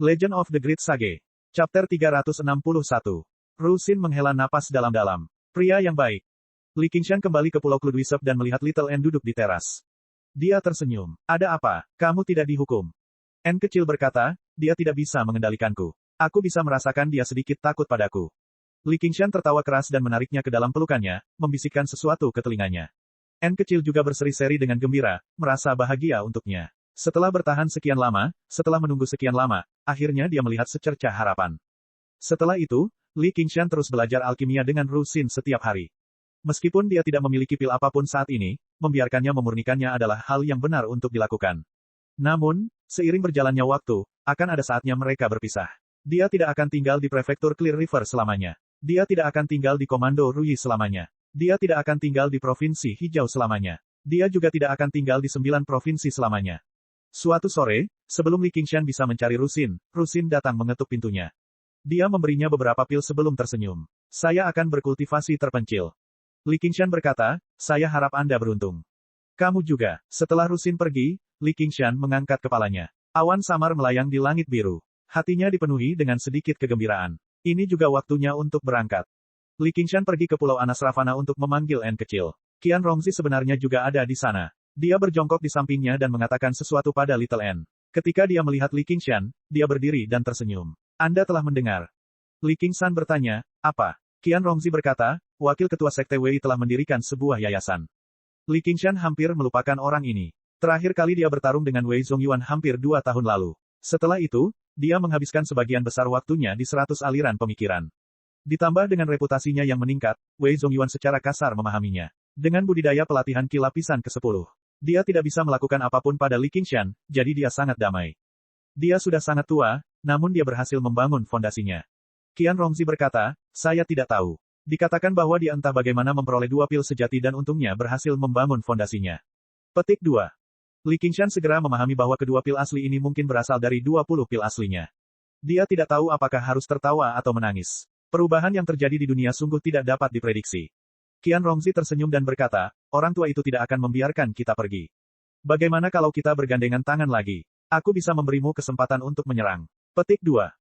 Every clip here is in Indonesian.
Legend of the Great Sage. Chapter 361. Ru Xin menghela napas dalam-dalam. Pria yang baik. Li Qingshan kembali ke Pulau Kludwisep dan melihat Little N duduk di teras. Dia tersenyum. Ada apa? Kamu tidak dihukum. N kecil berkata, dia tidak bisa mengendalikanku. Aku bisa merasakan dia sedikit takut padaku. Li Qingshan tertawa keras dan menariknya ke dalam pelukannya, membisikkan sesuatu ke telinganya. N kecil juga berseri-seri dengan gembira, merasa bahagia untuknya. Setelah bertahan sekian lama, setelah menunggu sekian lama, akhirnya dia melihat secercah harapan. Setelah itu, Li Qingshan terus belajar alkimia dengan Ru Xin setiap hari. Meskipun dia tidak memiliki pil apapun saat ini, membiarkannya memurnikannya adalah hal yang benar untuk dilakukan. Namun, seiring berjalannya waktu, akan ada saatnya mereka berpisah. Dia tidak akan tinggal di prefektur Clear River selamanya. Dia tidak akan tinggal di Komando Ruyi selamanya. Dia tidak akan tinggal di Provinsi Hijau selamanya. Dia juga tidak akan tinggal di 9 provinsi selamanya. Suatu sore, sebelum Li Qingshan bisa mencari Ru Xin datang mengetuk pintunya. Dia memberinya beberapa pil sebelum tersenyum. Saya akan berkultivasi terpencil. Li Qingshan berkata, saya harap Anda beruntung. Kamu juga. Setelah Ru Xin pergi, Li Qingshan mengangkat kepalanya. Awan samar melayang di langit biru. Hatinya dipenuhi dengan sedikit kegembiraan. Ini juga waktunya untuk berangkat. Li Qingshan pergi ke Pulau Anasravana untuk memanggil N kecil. Qian Rongzi sebenarnya juga ada di sana. Dia berjongkok di sampingnya dan mengatakan sesuatu pada Little N. Ketika dia melihat Li Qingshan, dia berdiri dan tersenyum. Anda telah mendengar. Li Qingshan bertanya, apa? Qian Rongzi berkata, wakil ketua Sekte Wei telah mendirikan sebuah yayasan. Li Qingshan hampir melupakan orang ini. Terakhir kali dia bertarung dengan Wei Zongyuan hampir 2 tahun lalu. Setelah itu, dia menghabiskan sebagian besar waktunya di 100 aliran pemikiran. Ditambah dengan reputasinya yang meningkat, Wei Zongyuan secara kasar memahaminya. Dengan budidaya pelatihan ki lapisan ke-10. Dia tidak bisa melakukan apapun pada Li Qingshan, jadi dia sangat damai. Dia sudah sangat tua, namun dia berhasil membangun fondasinya. Qian Rongzi berkata, saya tidak tahu. Dikatakan bahwa dia entah bagaimana memperoleh 2 pil sejati dan untungnya berhasil membangun fondasinya. Petik 2. Li Qingshan segera memahami bahwa kedua pil asli ini mungkin berasal dari 20 pil aslinya. Dia tidak tahu apakah harus tertawa atau menangis. Perubahan yang terjadi di dunia sungguh tidak dapat diprediksi. Qian Rongzi tersenyum dan berkata, orang tua itu tidak akan membiarkan kita pergi. Bagaimana kalau kita bergandengan tangan lagi? Aku bisa memberimu kesempatan untuk menyerang. Petik 2.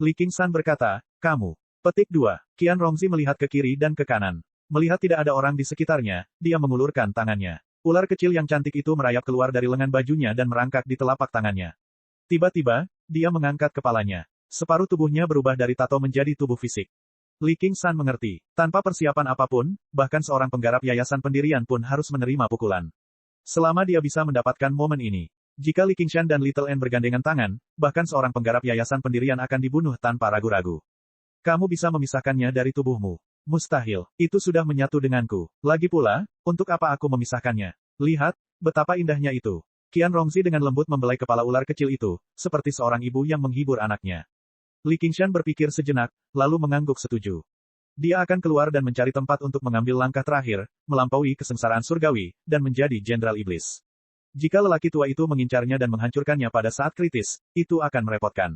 Li Qingshan berkata, kamu. Petik 2. Qian Rongzi melihat ke kiri dan ke kanan. Melihat tidak ada orang di sekitarnya, dia mengulurkan tangannya. Ular kecil yang cantik itu merayap keluar dari lengan bajunya dan merangkak di telapak tangannya. Tiba-tiba, dia mengangkat kepalanya. Separuh tubuhnya berubah dari tato menjadi tubuh fisik. Li Qingshan mengerti. Tanpa persiapan apapun, bahkan seorang penggarap yayasan pendirian pun harus menerima pukulan. Selama dia bisa mendapatkan momen ini. Jika Li Qingshan dan Little N bergandengan tangan, bahkan seorang penggarap yayasan pendirian akan dibunuh tanpa ragu-ragu. Kamu bisa memisahkannya dari tubuhmu. Mustahil. Itu sudah menyatu denganku. Lagi pula, untuk apa aku memisahkannya? Lihat, betapa indahnya itu. Qian Rongzi dengan lembut membelai kepala ular kecil itu, seperti seorang ibu yang menghibur anaknya. Li Qingshan berpikir sejenak, lalu mengangguk setuju. Dia akan keluar dan mencari tempat untuk mengambil langkah terakhir, melampaui kesengsaraan surgawi, dan menjadi jenderal iblis. Jika lelaki tua itu mengincarnya dan menghancurkannya pada saat kritis, itu akan merepotkan.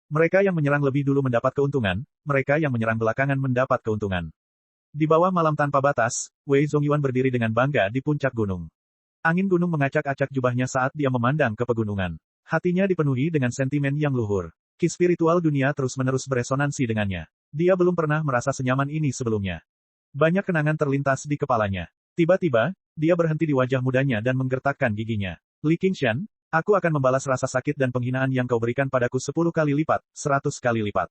Mereka yang menyerang lebih dulu mendapat keuntungan, mereka yang menyerang belakangan mendapat keuntungan. Di bawah malam tanpa batas, Wei Zongyuan berdiri dengan bangga di puncak gunung. Angin gunung mengacak-acak jubahnya saat dia memandang ke pegunungan. Hatinya dipenuhi dengan sentimen yang luhur. Ki spiritual dunia terus-menerus beresonansi dengannya. Dia belum pernah merasa senyaman ini sebelumnya. Banyak kenangan terlintas di kepalanya. Tiba-tiba, dia berhenti di wajah mudanya dan menggertakkan giginya. Li Qingshan, aku akan membalas rasa sakit dan penghinaan yang kau berikan padaku 10 kali lipat, 100 kali lipat.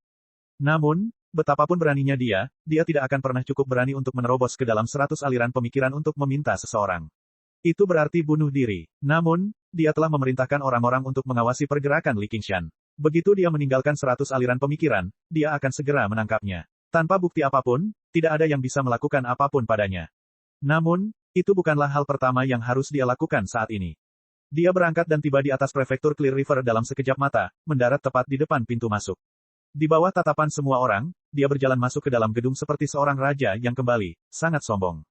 Namun, betapapun beraninya dia tidak akan pernah cukup berani untuk menerobos ke dalam 100 aliran pemikiran untuk meminta seseorang. Itu berarti bunuh diri. Namun, dia telah memerintahkan orang-orang untuk mengawasi pergerakan Li Qingshan. Begitu dia meninggalkan 100 aliran pemikiran, dia akan segera menangkapnya. Tanpa bukti apapun, tidak ada yang bisa melakukan apapun padanya. Namun, itu bukanlah hal pertama yang harus dia lakukan saat ini. Dia berangkat dan tiba di atas prefektur Clear River dalam sekejap mata, mendarat tepat di depan pintu masuk. Di bawah tatapan semua orang, dia berjalan masuk ke dalam gedung seperti seorang raja yang kembali, sangat sombong.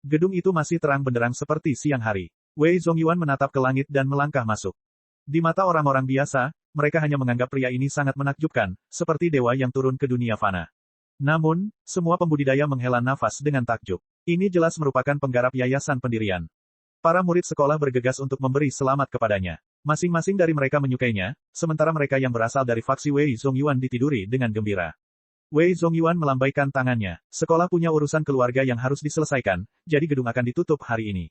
Gedung itu masih terang benderang seperti siang hari. Wei Zongyuan menatap ke langit dan melangkah masuk. Di mata orang-orang biasa, mereka hanya menganggap pria ini sangat menakjubkan, seperti dewa yang turun ke dunia fana. Namun, semua pembudidaya menghela nafas dengan takjub. Ini jelas merupakan penggarap yayasan pendirian. Para murid sekolah bergegas untuk memberi selamat kepadanya. Masing-masing dari mereka menyukainya, sementara mereka yang berasal dari faksi Wei Zongyuan ditiduri dengan gembira. Wei Zongyuan melambaikan tangannya. Sekolah punya urusan keluarga yang harus diselesaikan, jadi gedung akan ditutup hari ini.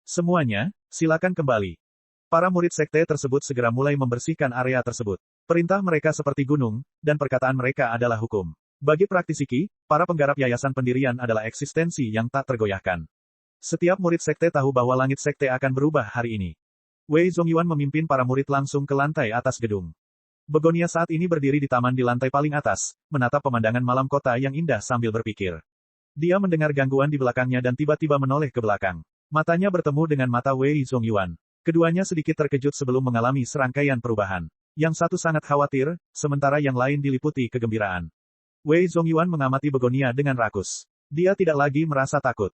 Semuanya, silakan kembali. Para murid sekte tersebut segera mulai membersihkan area tersebut. Perintah mereka seperti gunung, dan perkataan mereka adalah hukum. Bagi praktisi Qi, para penggarap yayasan pendirian adalah eksistensi yang tak tergoyahkan. Setiap murid sekte tahu bahwa langit sekte akan berubah hari ini. Wei Zongyuan memimpin para murid langsung ke lantai atas gedung. Begonia saat ini berdiri di taman di lantai paling atas, menatap pemandangan malam kota yang indah sambil berpikir. Dia mendengar gangguan di belakangnya dan tiba-tiba menoleh ke belakang. Matanya bertemu dengan mata Wei Zongyuan. Keduanya sedikit terkejut sebelum mengalami serangkaian perubahan. Yang satu sangat khawatir, sementara yang lain diliputi kegembiraan. Wei Zongyuan mengamati Begonia dengan rakus. Dia tidak lagi merasa takut.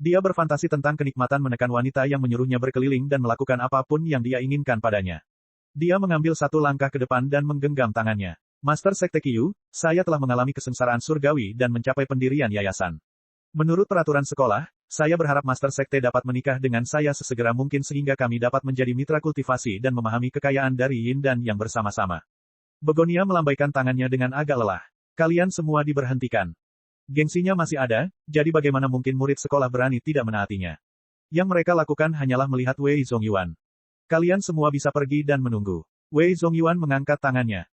Dia berfantasi tentang kenikmatan menekan wanita yang menyuruhnya berkeliling dan melakukan apapun yang dia inginkan padanya. Dia mengambil satu langkah ke depan dan menggenggam tangannya. Master Sekte Qiyu, saya telah mengalami kesengsaraan surgawi dan mencapai pendirian yayasan. Menurut peraturan sekolah, saya berharap Master Sekte dapat menikah dengan saya sesegera mungkin sehingga kami dapat menjadi mitra kultivasi dan memahami kekayaan dari Yin dan Yang bersama-sama. Begonia melambaikan tangannya dengan agak lelah. Kalian semua diberhentikan. Gengsinya masih ada, jadi bagaimana mungkin murid sekolah berani tidak menaatinya? Yang mereka lakukan hanyalah melihat Wei Zongyuan. Kalian semua bisa pergi dan menunggu. Wei Zongyuan mengangkat tangannya.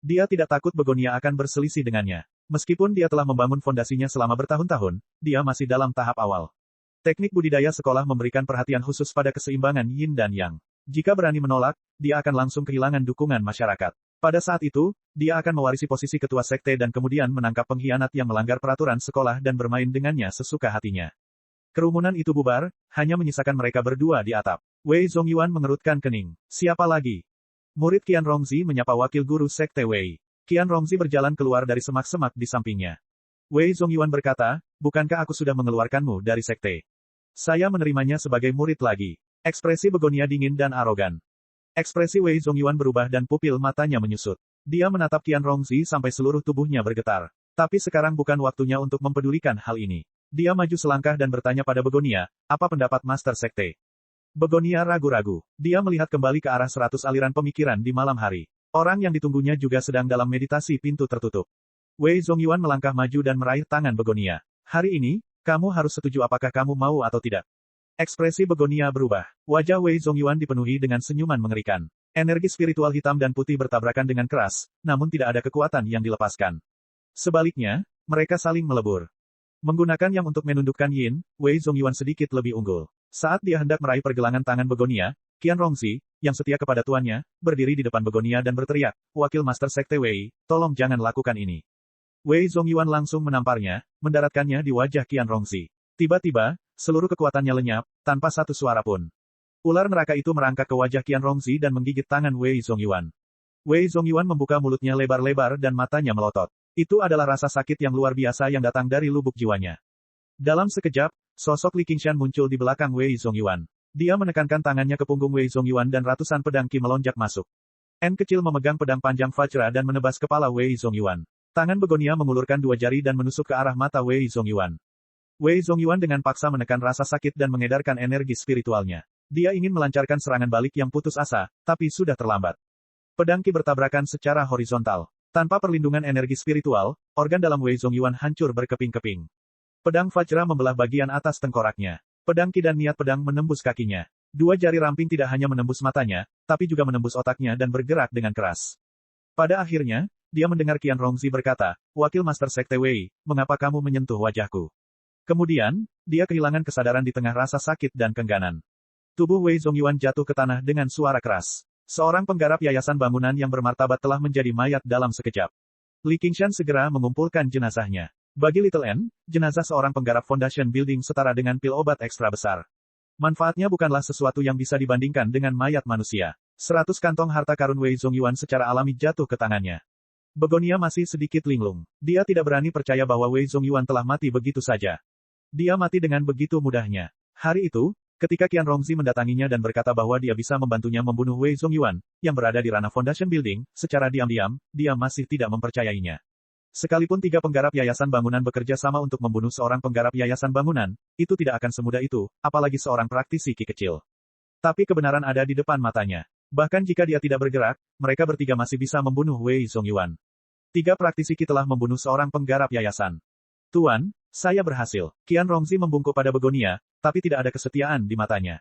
Dia tidak takut Begonia akan berselisih dengannya. Meskipun dia telah membangun fondasinya selama bertahun-tahun, dia masih dalam tahap awal. Teknik budidaya sekolah memberikan perhatian khusus pada keseimbangan Yin dan Yang. Jika berani menolak, dia akan langsung kehilangan dukungan masyarakat. Pada saat itu, dia akan mewarisi posisi ketua sekte dan kemudian menangkap pengkhianat yang melanggar peraturan sekolah dan bermain dengannya sesuka hatinya. Kerumunan itu bubar, hanya menyisakan mereka berdua di atap. Wei Zongyuan mengerutkan kening. Siapa lagi? Murid Qian Rongzi menyapa wakil guru sekte Wei. Qian Rongzi berjalan keluar dari semak-semak di sampingnya. Wei Zongyuan berkata, bukankah aku sudah mengeluarkanmu dari sekte? Saya menerimanya sebagai murid lagi. Ekspresi Begonia dingin dan arogan. Ekspresi Wei Zongyuan berubah dan pupil matanya menyusut. Dia menatap Qian Rongzi sampai seluruh tubuhnya bergetar. Tapi sekarang bukan waktunya untuk mempedulikan hal ini. Dia maju selangkah dan bertanya pada Begonia, apa pendapat Master Sekte? Begonia ragu-ragu. Dia melihat kembali ke arah 100 aliran pemikiran di malam hari. Orang yang ditunggunya juga sedang dalam meditasi pintu tertutup. Wei Zongyuan melangkah maju dan meraih tangan Begonia. Hari ini, kamu harus setuju apakah kamu mau atau tidak. Ekspresi Begonia berubah. Wajah Wei Zongyuan dipenuhi dengan senyuman mengerikan. Energi spiritual hitam dan putih bertabrakan dengan keras, namun tidak ada kekuatan yang dilepaskan. Sebaliknya, mereka saling melebur. Menggunakan yang untuk menundukkan Yin, Wei Zongyuan sedikit lebih unggul. Saat dia hendak meraih pergelangan tangan Begonia, Qian Rongzi, yang setia kepada tuannya, berdiri di depan Begonia dan berteriak, Wakil Master Sekte Wei, tolong jangan lakukan ini. Wei Zongyuan langsung menamparnya, mendaratkannya di wajah Qian Rongzi. Tiba-tiba, seluruh kekuatannya lenyap, tanpa satu suara pun. Ular neraka itu merangkak ke wajah Qian Rongzi dan menggigit tangan Wei Zongyuan. Wei Zongyuan membuka mulutnya lebar-lebar dan matanya melotot. Itu adalah rasa sakit yang luar biasa yang datang dari lubuk jiwanya. Dalam sekejap, sosok Li Qingshan muncul di belakang Wei Zongyuan. Dia menekankan tangannya ke punggung Wei Zongyuan dan ratusan pedang Qi melonjak masuk. N kecil memegang pedang panjang Vajra dan menebas kepala Wei Zongyuan. Tangan Begonia mengulurkan dua jari dan menusuk ke arah mata Wei Zongyuan. Wei Zongyuan dengan paksa menekan rasa sakit dan mengedarkan energi spiritualnya. Dia ingin melancarkan serangan balik yang putus asa, tapi sudah terlambat. Pedang Qi bertabrakan secara horizontal. Tanpa perlindungan energi spiritual, organ dalam Wei Zongyuan hancur berkeping-keping. Pedang Vajra membelah bagian atas tengkoraknya. Pedang Qi dan niat pedang menembus kakinya. Dua jari ramping tidak hanya menembus matanya, tapi juga menembus otaknya dan bergerak dengan keras. Pada akhirnya, dia mendengar Qian Rongzi berkata, Wakil Master Sekte Wei, mengapa kamu menyentuh wajahku? Kemudian, dia kehilangan kesadaran di tengah rasa sakit dan kengganan. Tubuh Wei Zongyuan jatuh ke tanah dengan suara keras. Seorang penggarap yayasan bangunan yang bermartabat telah menjadi mayat dalam sekejap. Li Qingshan segera mengumpulkan jenazahnya. Bagi Little N, jenazah seorang penggarap Foundation Building setara dengan pil obat ekstra besar. Manfaatnya bukanlah sesuatu yang bisa dibandingkan dengan mayat manusia. 100 kantong harta karun Wei Zongyuan secara alami jatuh ke tangannya. Begonia masih sedikit linglung. Dia tidak berani percaya bahwa Wei Zongyuan telah mati begitu saja. Dia mati dengan begitu mudahnya. Hari itu, ketika Qian Rongzi mendatanginya dan berkata bahwa dia bisa membantunya membunuh Wei Zongyuan, yang berada di ranah Foundation Building, secara diam-diam, dia masih tidak mempercayainya. Sekalipun 3 penggarap yayasan bangunan bekerja sama untuk membunuh seorang penggarap yayasan bangunan, itu tidak akan semudah itu, apalagi seorang praktisi Qi kecil. Tapi kebenaran ada di depan matanya. Bahkan jika dia tidak bergerak, mereka bertiga masih bisa membunuh Wei Zongyuan. 3 praktisi Qi telah membunuh seorang penggarap yayasan. Tuan, saya berhasil. Qian Rongzi membungkuk pada Begonia, tapi tidak ada kesetiaan di matanya.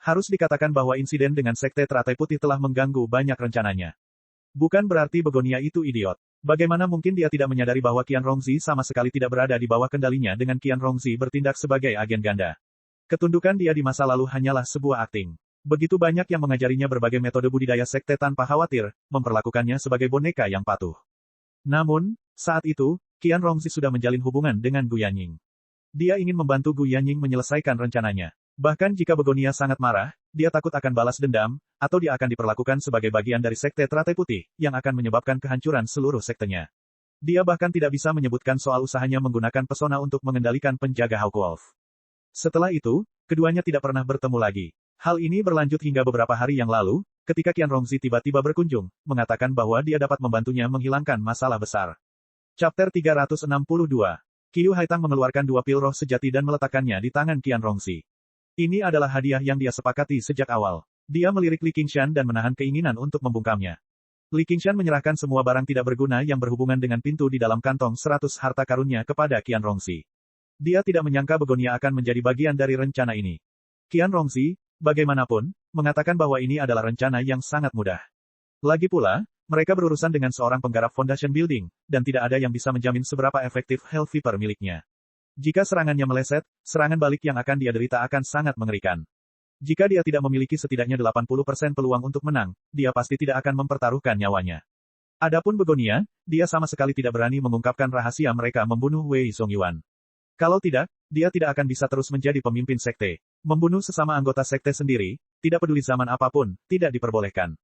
Harus dikatakan bahwa insiden dengan Sekte Teratai Putih telah mengganggu banyak rencananya. Bukan berarti Begonia itu idiot. Bagaimana mungkin dia tidak menyadari bahwa Qian Rongzi sama sekali tidak berada di bawah kendalinya dengan Qian Rongzi bertindak sebagai agen ganda. Ketundukan dia di masa lalu hanyalah sebuah akting. Begitu banyak yang mengajarinya berbagai metode budidaya sekte tanpa khawatir, memperlakukannya sebagai boneka yang patuh. Namun, saat itu, Qian Rongzi sudah menjalin hubungan dengan Gu Yanying. Dia ingin membantu Gu Yanying menyelesaikan rencananya. Bahkan jika Begonia sangat marah, dia takut akan balas dendam, atau dia akan diperlakukan sebagai bagian dari Sekte Teratai Putih, yang akan menyebabkan kehancuran seluruh sektenya. Dia bahkan tidak bisa menyebutkan soal usahanya menggunakan pesona untuk mengendalikan penjaga Hawkwolf. Setelah itu, keduanya tidak pernah bertemu lagi. Hal ini berlanjut hingga beberapa hari yang lalu, ketika Qian Rongzi tiba-tiba berkunjung, mengatakan bahwa dia dapat membantunya menghilangkan masalah besar. Chapter 362. Qiu Haitang mengeluarkan 2 pil roh sejati dan meletakkannya di tangan Qian Rongzi. Ini adalah hadiah yang dia sepakati sejak awal. Dia melirik Li Qingshan dan menahan keinginan untuk membungkamnya. Li Qingshan menyerahkan semua barang tidak berguna yang berhubungan dengan pintu di dalam kantong 100 harta karunnya kepada Qian Rongzi. Dia tidak menyangka Begonia akan menjadi bagian dari rencana ini. Qian Rongzi, bagaimanapun, mengatakan bahwa ini adalah rencana yang sangat mudah. Lagi pula, mereka berurusan dengan seorang penggarap Foundation Building, dan tidak ada yang bisa menjamin seberapa efektif Hell Viper miliknya. Jika serangannya meleset, serangan balik yang akan dia derita akan sangat mengerikan. Jika dia tidak memiliki setidaknya 80% peluang untuk menang, dia pasti tidak akan mempertaruhkan nyawanya. Adapun Begonia, dia sama sekali tidak berani mengungkapkan rahasia mereka membunuh Wei Zongyuan. Kalau tidak, dia tidak akan bisa terus menjadi pemimpin sekte. Membunuh sesama anggota sekte sendiri, tidak peduli zaman apapun, tidak diperbolehkan.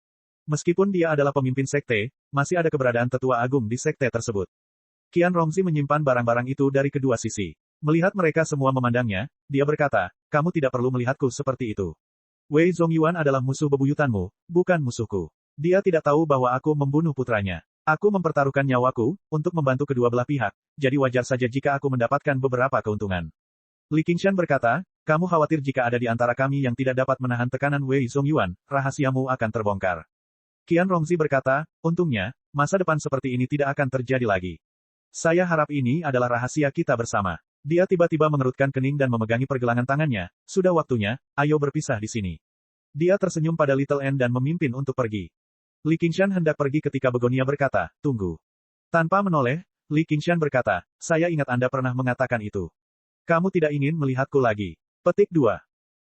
Meskipun dia adalah pemimpin sekte, masih ada keberadaan tetua agung di sekte tersebut. Qian Rongzi menyimpan barang-barang itu dari kedua sisi. Melihat mereka semua memandangnya, dia berkata, kamu tidak perlu melihatku seperti itu. Wei Zongyuan adalah musuh bebuyutanmu, bukan musuhku. Dia tidak tahu bahwa aku membunuh putranya. Aku mempertaruhkan nyawaku, untuk membantu kedua belah pihak, jadi wajar saja jika aku mendapatkan beberapa keuntungan. Li Qingshan berkata, kamu khawatir jika ada di antara kami yang tidak dapat menahan tekanan Wei Zongyuan, rahasiamu akan terbongkar. Qian Rongzi berkata, untungnya, masa depan seperti ini tidak akan terjadi lagi. Saya harap ini adalah rahasia kita bersama. Dia tiba-tiba mengerutkan kening dan memegangi pergelangan tangannya, sudah waktunya, ayo berpisah di sini. Dia tersenyum pada Little N dan memimpin untuk pergi. Li Qingshan hendak pergi ketika Begonia berkata, tunggu. Tanpa menoleh, Li Qingshan berkata, saya ingat Anda pernah mengatakan itu. Kamu tidak ingin melihatku lagi. Petik 2.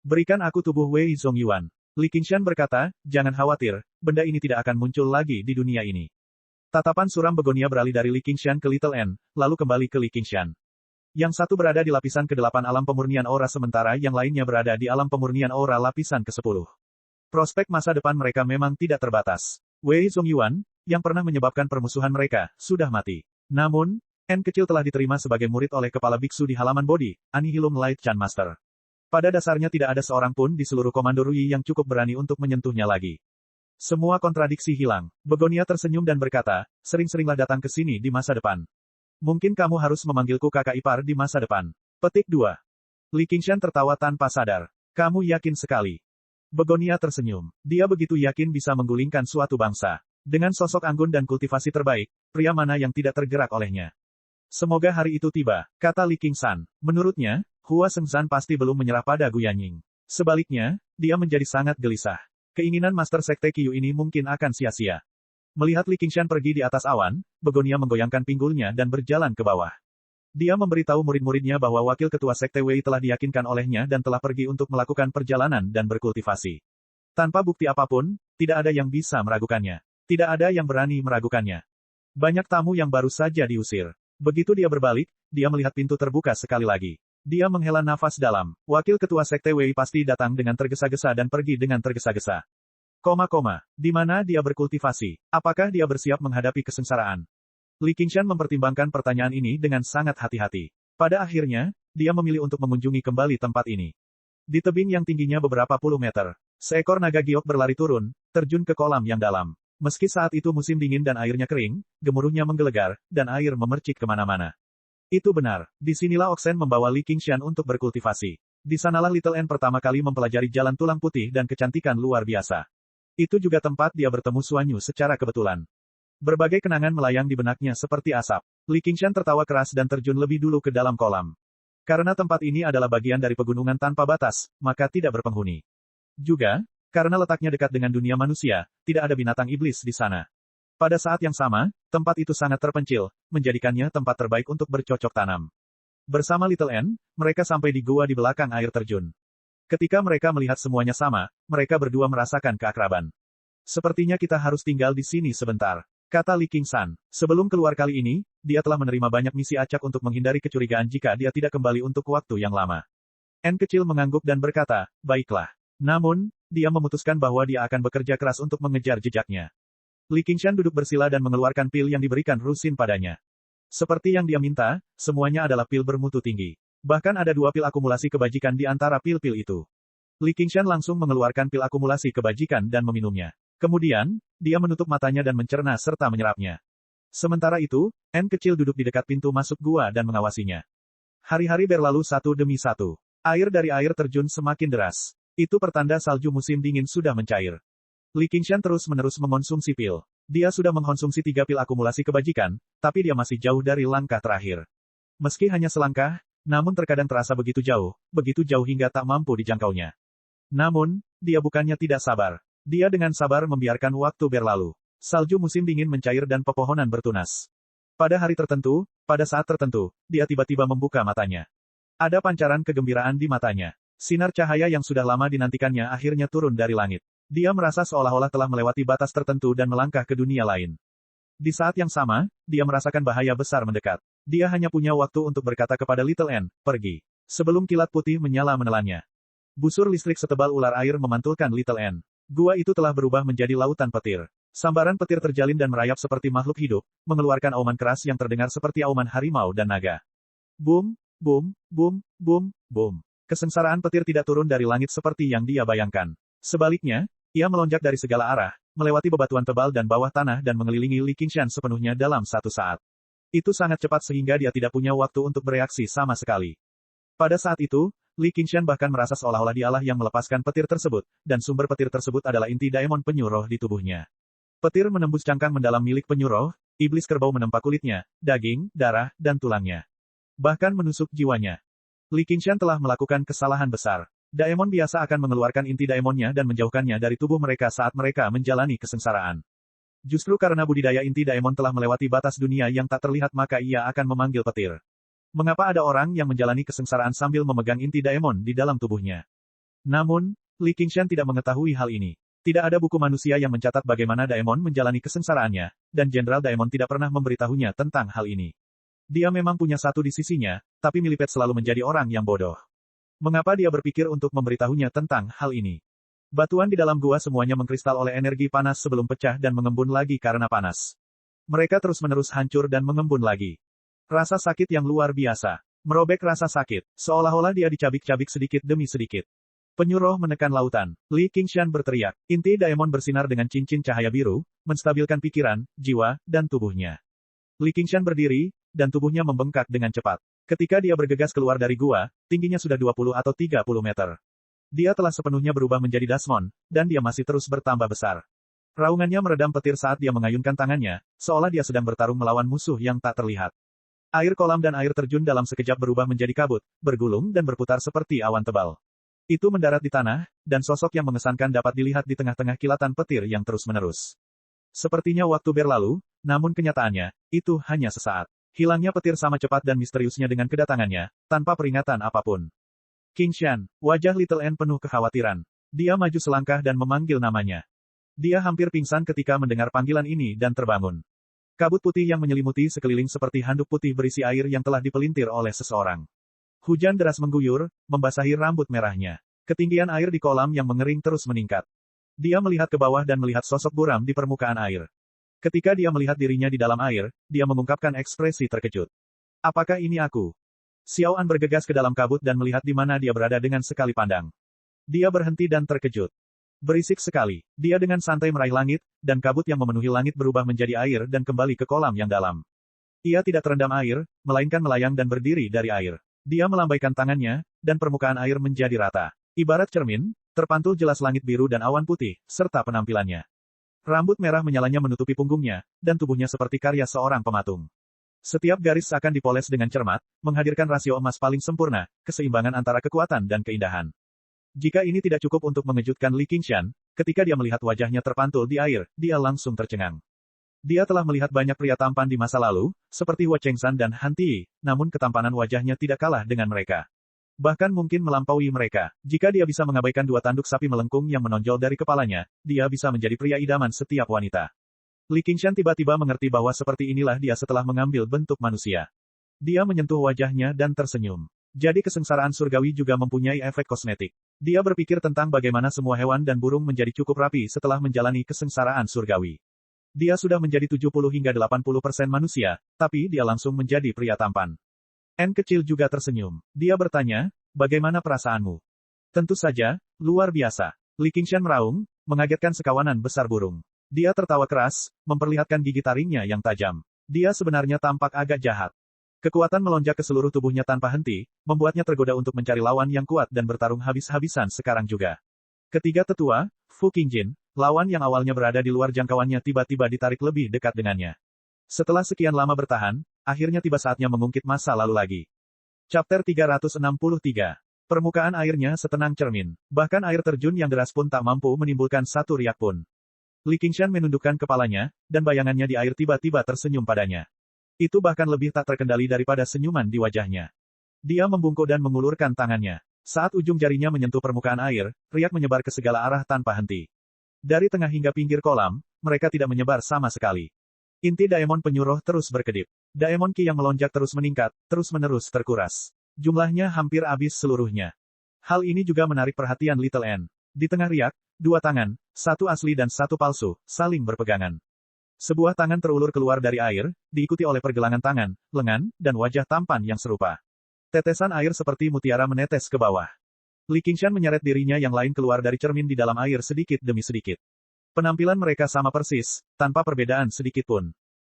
Berikan aku tubuh Wei Zongyuan. Li Qingshan berkata, jangan khawatir, benda ini tidak akan muncul lagi di dunia ini. Tatapan suram Begonia beralih dari Li Qingshan ke Little N, lalu kembali ke Li Qingshan. Yang satu berada di lapisan ke-8 alam pemurnian aura sementara yang lainnya berada di alam pemurnian aura lapisan ke-10. Prospek masa depan mereka memang tidak terbatas. Wei Zongyuan, yang pernah menyebabkan permusuhan mereka, sudah mati. Namun, N kecil telah diterima sebagai murid oleh kepala biksu di halaman Bodhi, Annihilum Light Chan Master. Pada dasarnya tidak ada seorang pun di seluruh komando Rui yang cukup berani untuk menyentuhnya lagi. Semua kontradiksi hilang. Begonia tersenyum dan berkata, sering-seringlah datang ke sini di masa depan. Mungkin kamu harus memanggilku kakak ipar di masa depan. Petik 2. Li Qingshan tertawa tanpa sadar. Kamu yakin sekali. Begonia tersenyum. Dia begitu yakin bisa menggulingkan suatu bangsa. Dengan sosok anggun dan kultivasi terbaik, pria mana yang tidak tergerak olehnya. Semoga hari itu tiba, kata Li Qingshan. Menurutnya, Hua Sengzan pasti belum menyerah pada Gu Yanying. Sebaliknya, dia menjadi sangat gelisah. Keinginan Master Sekte Qiu ini mungkin akan sia-sia. Melihat Li Qingshan pergi di atas awan, Begonia menggoyangkan pinggulnya dan berjalan ke bawah. Dia memberitahu murid-muridnya bahwa wakil ketua Sekte Wei telah diyakinkan olehnya dan telah pergi untuk melakukan perjalanan dan berkultivasi. Tanpa bukti apapun, tidak ada yang bisa meragukannya. Tidak ada yang berani meragukannya. Banyak tamu yang baru saja diusir. Begitu dia berbalik, dia melihat pintu terbuka sekali lagi. Dia menghela nafas dalam. Wakil ketua Sekte Wei pasti datang dengan tergesa-gesa dan pergi dengan tergesa-gesa. Di mana dia berkultivasi? Apakah dia bersiap menghadapi kesengsaraan? Li Qingshan mempertimbangkan pertanyaan ini dengan sangat hati-hati. Pada akhirnya, dia memilih untuk mengunjungi kembali tempat ini. Di tebing yang tingginya beberapa puluh meter, seekor naga giok berlari turun, terjun ke kolam yang dalam. Meski saat itu musim dingin dan airnya kering, gemuruhnya menggelegar, dan air memercik kemana-mana. Itu benar. Disinilah Oxen membawa Li Qingshan untuk berkultivasi. Di sanalah Little N pertama kali mempelajari jalan tulang putih dan kecantikan luar biasa. Itu juga tempat dia bertemu Suanyu secara kebetulan. Berbagai kenangan melayang di benaknya seperti asap. Li Qingshan tertawa keras dan terjun lebih dulu ke dalam kolam. Karena tempat ini adalah bagian dari pegunungan tanpa batas, maka tidak berpenghuni. Juga, karena letaknya dekat dengan dunia manusia, tidak ada binatang iblis di sana. Pada saat yang sama, tempat itu sangat terpencil, menjadikannya tempat terbaik untuk bercocok tanam. Bersama Little N, mereka sampai di gua di belakang air terjun. Ketika mereka melihat semuanya sama, mereka berdua merasakan keakraban. Sepertinya kita harus tinggal di sini sebentar, kata Li Qingshan. Sebelum keluar kali ini, dia telah menerima banyak misi acak untuk menghindari kecurigaan jika dia tidak kembali untuk waktu yang lama. N kecil mengangguk dan berkata, baiklah. Namun, dia memutuskan bahwa dia akan bekerja keras untuk mengejar jejaknya. Li Qingshan duduk bersila dan mengeluarkan pil yang diberikan Rusin padanya. Seperti yang dia minta, semuanya adalah pil bermutu tinggi. Bahkan ada 2 pil akumulasi kebajikan di antara pil-pil itu. Li Qingshan langsung mengeluarkan pil akumulasi kebajikan dan meminumnya. Kemudian, dia menutup matanya dan mencerna serta menyerapnya. Sementara itu, N kecil duduk di dekat pintu masuk gua dan mengawasinya. Hari-hari berlalu satu demi satu. Air dari air terjun semakin deras. Itu pertanda salju musim dingin sudah mencair. Li Qingshan terus-menerus mengonsumsi pil. Dia sudah mengkonsumsi 3 pil akumulasi kebajikan, tapi dia masih jauh dari langkah terakhir. Meski hanya selangkah, namun terkadang terasa begitu jauh hingga tak mampu dijangkaunya. Namun, dia bukannya tidak sabar. Dia dengan sabar membiarkan waktu berlalu. Salju musim dingin mencair dan pepohonan bertunas. Pada hari tertentu, pada saat tertentu, dia tiba-tiba membuka matanya. Ada pancaran kegembiraan di matanya. Sinar cahaya yang sudah lama dinantikannya akhirnya turun dari langit. Dia merasa seolah-olah telah melewati batas tertentu dan melangkah ke dunia lain. Di saat yang sama, dia merasakan bahaya besar mendekat. Dia hanya punya waktu untuk berkata kepada Little N, pergi. Sebelum kilat putih menyala menelannya. Busur listrik setebal ular air memantulkan Little N. Gua itu telah berubah menjadi lautan petir. Sambaran petir terjalin dan merayap seperti makhluk hidup, mengeluarkan auman keras yang terdengar seperti auman harimau dan naga. Boom, boom, boom, boom, boom. Kesengsaraan petir tidak turun dari langit seperti yang dia bayangkan. Sebaliknya, ia melonjak dari segala arah, melewati bebatuan tebal dan bawah tanah dan mengelilingi Li Qingshan sepenuhnya dalam satu saat. Itu sangat cepat sehingga dia tidak punya waktu untuk bereaksi sama sekali. Pada saat itu, Li Qingshan bahkan merasa seolah-olah dialah yang melepaskan petir tersebut, dan sumber petir tersebut adalah inti daemon penyu roh di tubuhnya. Petir menembus cangkang mendalam milik penyu roh, iblis kerbau menempa kulitnya, daging, darah, dan tulangnya. Bahkan menusuk jiwanya. Li Qingshan telah melakukan kesalahan besar. Daemon biasa akan mengeluarkan inti daemonnya dan menjauhkannya dari tubuh mereka saat mereka menjalani kesengsaraan. Justru karena budidaya inti daemon telah melewati batas dunia yang tak terlihat maka ia akan memanggil petir. Mengapa ada orang yang menjalani kesengsaraan sambil memegang inti daemon di dalam tubuhnya? Namun, Li Qingshan tidak mengetahui hal ini. Tidak ada buku manusia yang mencatat bagaimana daemon menjalani kesengsaraannya, dan Jenderal Daemon tidak pernah memberitahunya tentang hal ini. Dia memang punya satu di sisinya, tapi Millipede selalu menjadi orang yang bodoh. Mengapa dia berpikir untuk memberitahunya tentang hal ini? Batuan di dalam gua semuanya mengkristal oleh energi panas sebelum pecah dan mengembun lagi karena panas. Mereka terus-menerus hancur dan mengembun lagi. Rasa sakit yang luar biasa. Merobek rasa sakit, seolah-olah dia dicabik-cabik sedikit demi sedikit. Penyu roh menekan lautan. Li Qingshan berteriak. Inti daemon bersinar dengan cincin cahaya biru, menstabilkan pikiran, jiwa, dan tubuhnya. Li Qingshan berdiri, dan tubuhnya membengkak dengan cepat. Ketika dia bergegas keluar dari gua, tingginya sudah 20 atau 30 meter. Dia telah sepenuhnya berubah menjadi Dasmon, dan dia masih terus bertambah besar. Raungannya meredam petir saat dia mengayunkan tangannya, seolah dia sedang bertarung melawan musuh yang tak terlihat. Air kolam dan air terjun dalam sekejap berubah menjadi kabut, bergulung dan berputar seperti awan tebal. Itu mendarat di tanah, dan sosok yang mengesankan dapat dilihat di tengah-tengah kilatan petir yang terus-menerus. Sepertinya waktu berlalu, namun kenyataannya, itu hanya sesaat. Hilangnya petir sama cepat dan misteriusnya dengan kedatangannya, tanpa peringatan apapun. Qingshan, wajah Little N penuh kekhawatiran. Dia maju selangkah dan memanggil namanya. Dia hampir pingsan ketika mendengar panggilan ini dan terbangun. Kabut putih yang menyelimuti sekeliling seperti handuk putih berisi air yang telah dipelintir oleh seseorang. Hujan deras mengguyur, membasahi rambut merahnya. Ketinggian air di kolam yang mengering terus meningkat. Dia melihat ke bawah dan melihat sosok buram di permukaan air. Ketika dia melihat dirinya di dalam air, dia mengungkapkan ekspresi terkejut. Apakah ini aku? Xiao An bergegas ke dalam kabut dan melihat di mana dia berada dengan sekali pandang. Dia berhenti dan terkejut. Berisik sekali. Dia dengan santai meraih langit, dan kabut yang memenuhi langit berubah menjadi air dan kembali ke kolam yang dalam. Ia tidak terendam air, melainkan melayang dan berdiri dari air. Dia melambaikan tangannya, dan permukaan air menjadi rata. Ibarat cermin, Terpantul jelas langit biru dan awan putih, serta penampilannya. Rambut merah menyalanya menutupi punggungnya, dan tubuhnya seperti karya seorang pematung. Setiap garis akan dipoles dengan cermat, menghadirkan rasio emas paling sempurna, keseimbangan antara kekuatan dan keindahan. Jika ini tidak cukup untuk mengejutkan Li Qingshan, ketika dia melihat wajahnya terpantul di air, dia langsung tercengang. Dia telah melihat banyak pria tampan di masa lalu, seperti Wo Chengshan dan Han Ti, namun ketampanan wajahnya tidak kalah dengan mereka. Bahkan mungkin melampaui mereka. Jika dia bisa mengabaikan dua tanduk sapi melengkung yang menonjol dari kepalanya, dia bisa menjadi pria idaman setiap wanita. Li Qingshan tiba-tiba mengerti bahwa seperti inilah dia setelah mengambil bentuk manusia. Dia menyentuh wajahnya dan tersenyum. Jadi kesengsaraan surgawi juga mempunyai efek kosmetik. Dia berpikir tentang bagaimana semua hewan dan burung menjadi cukup rapi setelah menjalani kesengsaraan surgawi. Dia sudah menjadi 70 hingga 80% manusia, tapi dia langsung menjadi pria tampan. N kecil juga tersenyum. Dia bertanya, bagaimana perasaanmu? Tentu saja, luar biasa. Li Qingshan meraung, mengagetkan sekawanan besar burung. Dia tertawa keras, memperlihatkan gigi taringnya yang tajam. Dia sebenarnya tampak agak jahat. Kekuatan melonjak ke seluruh tubuhnya tanpa henti, membuatnya tergoda untuk mencari lawan yang kuat dan bertarung habis-habisan sekarang juga. Ketiga tetua, Fu Qingjin, lawan yang awalnya berada di luar jangkauannya tiba-tiba ditarik lebih dekat dengannya. Setelah sekian lama bertahan, akhirnya tiba saatnya mengungkit masa lalu lagi. Chapter 363. Permukaan airnya setenang cermin. Bahkan air terjun yang deras pun tak mampu menimbulkan satu riak pun. Li Qingshan menundukkan kepalanya, dan bayangannya di air tiba-tiba tersenyum padanya. Itu bahkan lebih tak terkendali daripada senyuman di wajahnya. Dia membungkuk dan mengulurkan tangannya. Saat ujung jarinya menyentuh permukaan air, riak menyebar ke segala arah tanpa henti. Dari tengah hingga pinggir kolam, mereka tidak menyebar sama sekali. Inti Daemon penyuruh terus berkedip. Daemon Qi yang melonjak terus meningkat, terus-menerus terkuras. Jumlahnya hampir habis seluruhnya. Hal ini juga menarik perhatian Little N. Di tengah riak, dua tangan, satu asli dan satu palsu, saling berpegangan. Sebuah tangan terulur keluar dari air, diikuti oleh pergelangan tangan, lengan, dan wajah tampan yang serupa. Tetesan air seperti mutiara menetes ke bawah. Li Qingshan menyeret dirinya yang lain keluar dari cermin di dalam air sedikit demi sedikit. Penampilan mereka sama persis, tanpa perbedaan sedikit pun.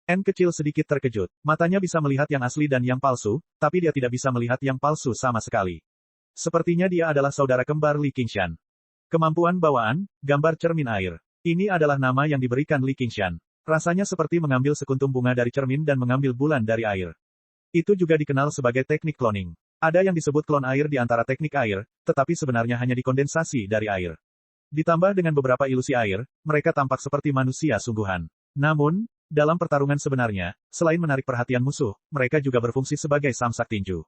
N kecil sedikit terkejut. Matanya bisa melihat yang asli dan yang palsu, tapi dia tidak bisa melihat yang palsu sama sekali. Sepertinya dia adalah saudara kembar Li Qingshan. Kemampuan bawaan, gambar cermin air. Ini adalah nama yang diberikan Li Qingshan. Rasanya seperti mengambil sekuntum bunga dari cermin dan mengambil bulan dari air. Itu juga dikenal sebagai teknik cloning. Ada yang disebut klon air di antara teknik air, tetapi sebenarnya hanya dikondensasi dari air. Ditambah dengan beberapa ilusi air, mereka tampak seperti manusia sungguhan. Namun, dalam pertarungan sebenarnya, selain menarik perhatian musuh, mereka juga berfungsi sebagai samsak tinju.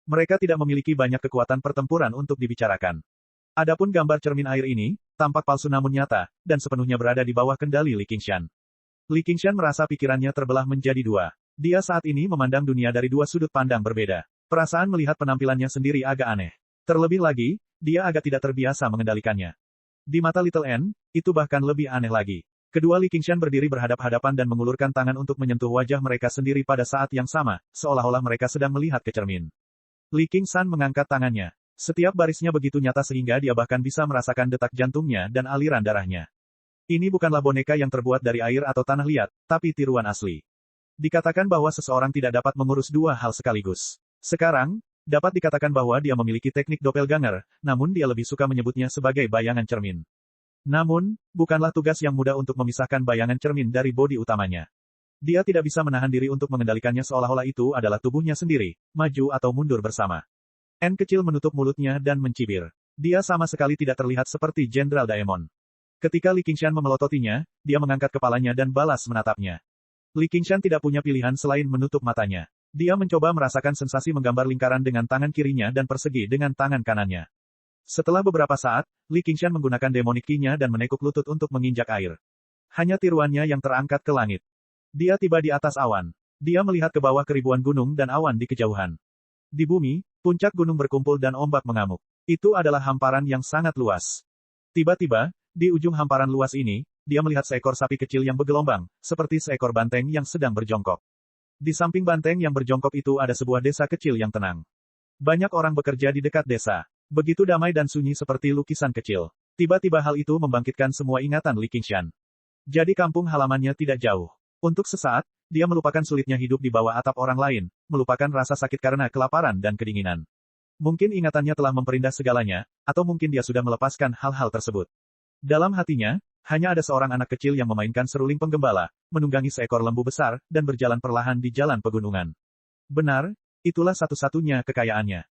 Mereka tidak memiliki banyak kekuatan pertempuran untuk dibicarakan. Adapun gambar cermin air ini, tampak palsu namun nyata, dan sepenuhnya berada di bawah kendali Li Qingshan. Li Qingshan merasa pikirannya terbelah menjadi dua. Dia saat ini memandang dunia dari dua sudut pandang berbeda. Perasaan melihat penampilannya sendiri agak aneh. Terlebih lagi, dia agak tidak terbiasa mengendalikannya. Di mata Little N, itu bahkan lebih aneh lagi. Kedua Li Qingshan berdiri berhadap-hadapan dan mengulurkan tangan untuk menyentuh wajah mereka sendiri pada saat yang sama, seolah-olah mereka sedang melihat ke cermin. Li Qingshan mengangkat tangannya. Setiap barisnya begitu nyata sehingga dia bahkan bisa merasakan detak jantungnya dan aliran darahnya. Ini bukanlah boneka yang terbuat dari air atau tanah liat, tapi tiruan asli. Dikatakan bahwa seseorang tidak dapat mengurus dua hal sekaligus. Sekarang, dapat dikatakan bahwa dia memiliki teknik doppelganger, namun dia lebih suka menyebutnya sebagai bayangan cermin. Namun, bukanlah tugas yang mudah untuk memisahkan bayangan cermin dari bodi utamanya. Dia tidak bisa menahan diri untuk mengendalikannya seolah-olah itu adalah tubuhnya sendiri, maju atau mundur bersama. N kecil menutup mulutnya dan mencibir. Dia sama sekali tidak terlihat seperti Jenderal Daemon. Ketika Li Qingshan memelototinya, dia mengangkat kepalanya dan balas menatapnya. Li Qingshan tidak punya pilihan selain menutup matanya. Dia mencoba merasakan sensasi menggambar lingkaran dengan tangan kirinya dan persegi dengan tangan kanannya. Setelah beberapa saat, Li Qingshan menggunakan demonic ki-nya dan menekuk lutut untuk menginjak air. Hanya tiruannya yang terangkat ke langit. Dia tiba di atas awan. Dia melihat ke bawah ke ribuan gunung dan awan di kejauhan. Di bumi, puncak gunung berkumpul dan ombak mengamuk. Itu adalah hamparan yang sangat luas. Tiba-tiba, di ujung hamparan luas ini, dia melihat seekor sapi kecil yang bergelombang, seperti seekor banteng yang sedang berjongkok. Di samping banteng yang berjongkok itu ada sebuah desa kecil yang tenang. Banyak orang bekerja di dekat desa. Begitu damai dan sunyi seperti lukisan kecil. Tiba-tiba hal itu membangkitkan semua ingatan Li Qingshan. Jadi kampung halamannya tidak jauh. Untuk sesaat, dia melupakan sulitnya hidup di bawah atap orang lain, melupakan rasa sakit karena kelaparan dan kedinginan. Mungkin ingatannya telah memperindah segalanya, atau mungkin dia sudah melepaskan hal-hal tersebut. Dalam hatinya, hanya ada seorang anak kecil yang memainkan seruling penggembala, menunggangi seekor lembu besar, dan berjalan perlahan di jalan pegunungan. Benar, itulah satu-satunya kekayaannya.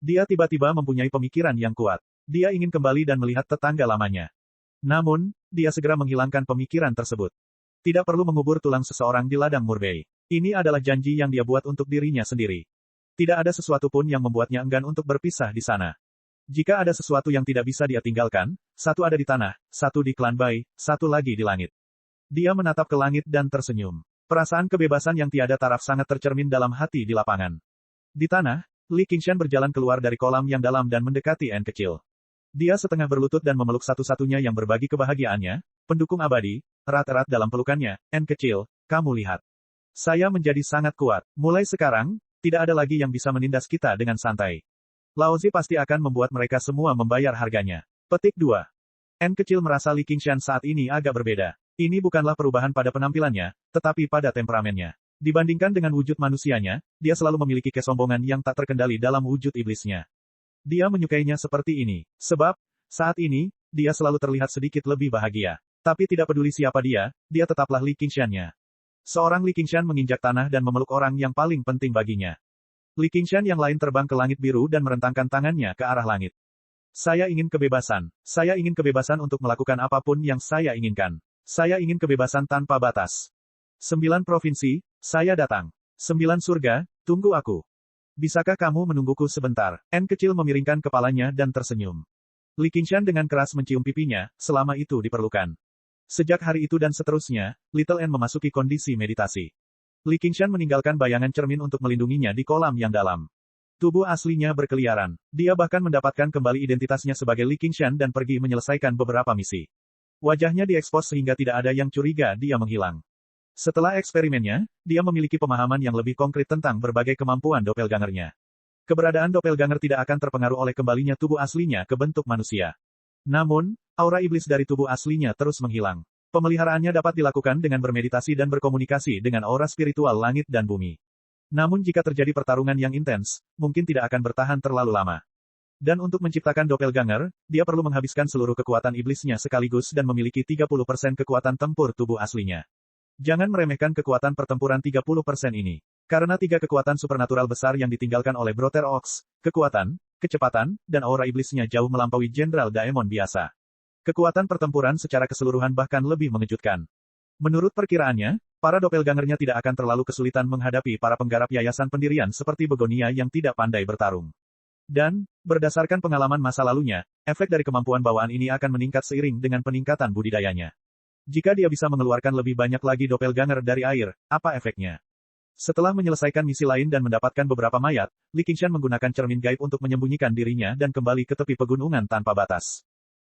Dia tiba-tiba mempunyai pemikiran yang kuat. Dia ingin kembali dan melihat tetangga lamanya. Namun, dia segera menghilangkan pemikiran tersebut. Tidak perlu mengubur tulang seseorang di ladang Murbei. Ini adalah janji yang dia buat untuk dirinya sendiri. Tidak ada sesuatu pun yang membuatnya enggan untuk berpisah di sana. Jika ada sesuatu yang tidak bisa dia tinggalkan, satu ada di tanah, satu di klan Bai, satu lagi di langit. Dia menatap ke langit dan tersenyum. Perasaan kebebasan yang tiada taraf sangat tercermin dalam hati di lapangan. Di tanah, Li Qingshan berjalan keluar dari kolam yang dalam dan mendekati N kecil. Dia setengah berlutut dan memeluk satu-satunya yang berbagi kebahagiaannya, pendukung abadi, erat-erat dalam pelukannya. N kecil, kamu lihat. Saya menjadi sangat kuat. Mulai sekarang, tidak ada lagi yang bisa menindas kita dengan santai. Laozi pasti akan membuat mereka semua membayar harganya. Petik 2. N kecil merasa Li Qingshan saat ini agak berbeda. Ini bukanlah perubahan pada penampilannya, tetapi pada temperamennya. Dibandingkan dengan wujud manusianya, dia selalu memiliki kesombongan yang tak terkendali dalam wujud iblisnya. Dia menyukainya seperti ini, sebab, saat ini, dia selalu terlihat sedikit lebih bahagia. Tapi tidak peduli siapa dia tetaplah Li Qingshan-nya. Seorang Li Qingshan menginjak tanah dan memeluk orang yang paling penting baginya. Li Qingshan yang lain terbang ke langit biru dan merentangkan tangannya ke arah langit. Saya ingin kebebasan. Saya ingin kebebasan untuk melakukan apapun yang saya inginkan. Saya ingin kebebasan tanpa batas. 9 provinsi, saya datang. 9 surga, tunggu aku. Bisakah kamu menungguku sebentar? N kecil memiringkan kepalanya dan tersenyum. Li Qingshan dengan keras mencium pipinya, selama itu diperlukan. Sejak hari itu dan seterusnya, Little N memasuki kondisi meditasi. Li Qingshan meninggalkan bayangan cermin untuk melindunginya di kolam yang dalam. Tubuh aslinya berkeliaran. Dia bahkan mendapatkan kembali identitasnya sebagai Li Qingshan dan pergi menyelesaikan beberapa misi. Wajahnya diekspos sehingga tidak ada yang curiga dia menghilang. Setelah eksperimennya, dia memiliki pemahaman yang lebih konkret tentang berbagai kemampuan doppelganger-nya. Keberadaan doppelganger tidak akan terpengaruh oleh kembalinya tubuh aslinya ke bentuk manusia. Namun, aura iblis dari tubuh aslinya terus menghilang. Pemeliharaannya dapat dilakukan dengan bermeditasi dan berkomunikasi dengan aura spiritual langit dan bumi. Namun jika terjadi pertarungan yang intens, mungkin tidak akan bertahan terlalu lama. Dan untuk menciptakan doppelganger, dia perlu menghabiskan seluruh kekuatan iblisnya sekaligus dan memiliki 30% kekuatan tempur tubuh aslinya. Jangan meremehkan kekuatan pertempuran 30% ini. Karena 3 kekuatan supernatural besar yang ditinggalkan oleh Brother Ox, kekuatan, kecepatan, dan aura iblisnya jauh melampaui Jenderal Daemon biasa. Kekuatan pertempuran secara keseluruhan bahkan lebih mengejutkan. Menurut perkiraannya, para doppelgangernya tidak akan terlalu kesulitan menghadapi para penggarap yayasan pendirian seperti Begonia yang tidak pandai bertarung. Dan, berdasarkan pengalaman masa lalunya, efek dari kemampuan bawaan ini akan meningkat seiring dengan peningkatan budidayanya. Jika dia bisa mengeluarkan lebih banyak lagi doppelganger dari air, apa efeknya? Setelah menyelesaikan misi lain dan mendapatkan beberapa mayat, Li Qingshan menggunakan cermin gaib untuk menyembunyikan dirinya dan kembali ke tepi pegunungan tanpa batas.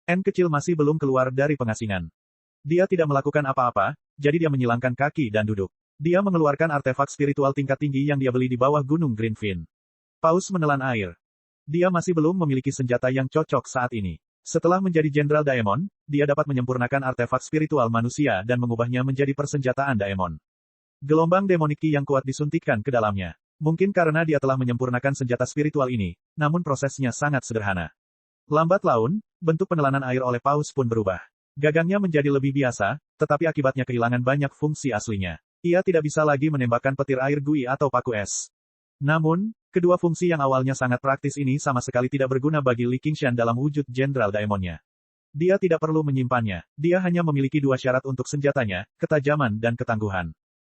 N kecil masih belum keluar dari pengasingan. Dia tidak melakukan apa-apa, jadi dia menyilangkan kaki dan duduk. Dia mengeluarkan artefak spiritual tingkat tinggi yang dia beli di bawah Gunung Greenfin. Paus menelan air. Dia masih belum memiliki senjata yang cocok saat ini. Setelah menjadi Jenderal Daemon, dia dapat menyempurnakan artefak spiritual manusia dan mengubahnya menjadi persenjataan Daemon. Gelombang demonik Qi yang kuat disuntikkan ke dalamnya. Mungkin karena dia telah menyempurnakan senjata spiritual ini, namun prosesnya sangat sederhana. Lambat laun, bentuk penelanan air oleh Paus pun berubah. Gagangnya menjadi lebih biasa, tetapi akibatnya kehilangan banyak fungsi aslinya. Ia tidak bisa lagi menembakkan petir air gui atau paku es. Namun, kedua fungsi yang awalnya sangat praktis ini sama sekali tidak berguna bagi Li Qingshan dalam wujud Jenderal Daemonnya. Dia tidak perlu menyimpannya. Dia hanya memiliki 2 syarat untuk senjatanya, ketajaman dan ketangguhan.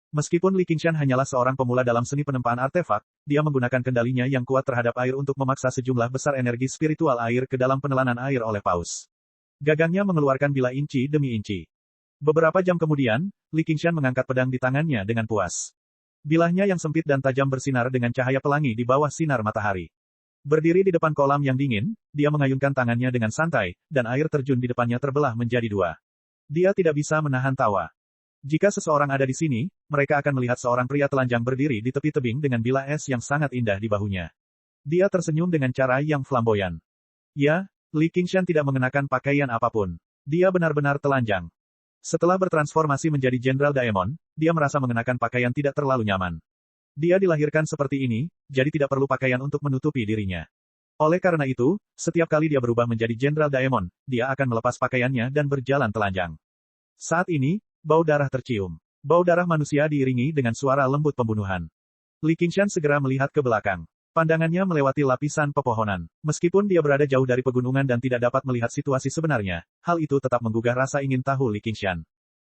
Meskipun Li Qingshan hanyalah seorang pemula dalam seni penempaan artefak, dia menggunakan kendalinya yang kuat terhadap air untuk memaksa sejumlah besar energi spiritual air ke dalam penelanan air oleh Paus. Gagangnya mengeluarkan bilah inci demi inci. Beberapa jam kemudian, Li Qingshan mengangkat pedang di tangannya dengan puas. Bilahnya yang sempit dan tajam bersinar dengan cahaya pelangi di bawah sinar matahari. Berdiri di depan kolam yang dingin, dia mengayunkan tangannya dengan santai, dan air terjun di depannya terbelah menjadi 2. Dia tidak bisa menahan tawa. Jika seseorang ada di sini, mereka akan melihat seorang pria telanjang berdiri di tepi tebing dengan bilah es yang sangat indah di bahunya. Dia tersenyum dengan cara yang flamboyan. Ya, Li Qingshan tidak mengenakan pakaian apapun. Dia benar-benar telanjang. Setelah bertransformasi menjadi Jenderal Daemon, dia merasa mengenakan pakaian tidak terlalu nyaman. Dia dilahirkan seperti ini, jadi tidak perlu pakaian untuk menutupi dirinya. Oleh karena itu, setiap kali dia berubah menjadi Jenderal Daemon, dia akan melepas pakaiannya dan berjalan telanjang. Saat ini, bau darah tercium. Bau darah manusia diiringi dengan suara lembut pembunuhan. Li Qingshan segera melihat ke belakang. Pandangannya melewati lapisan pepohonan. Meskipun dia berada jauh dari pegunungan dan tidak dapat melihat situasi sebenarnya, hal itu tetap menggugah rasa ingin tahu Li Qingshan.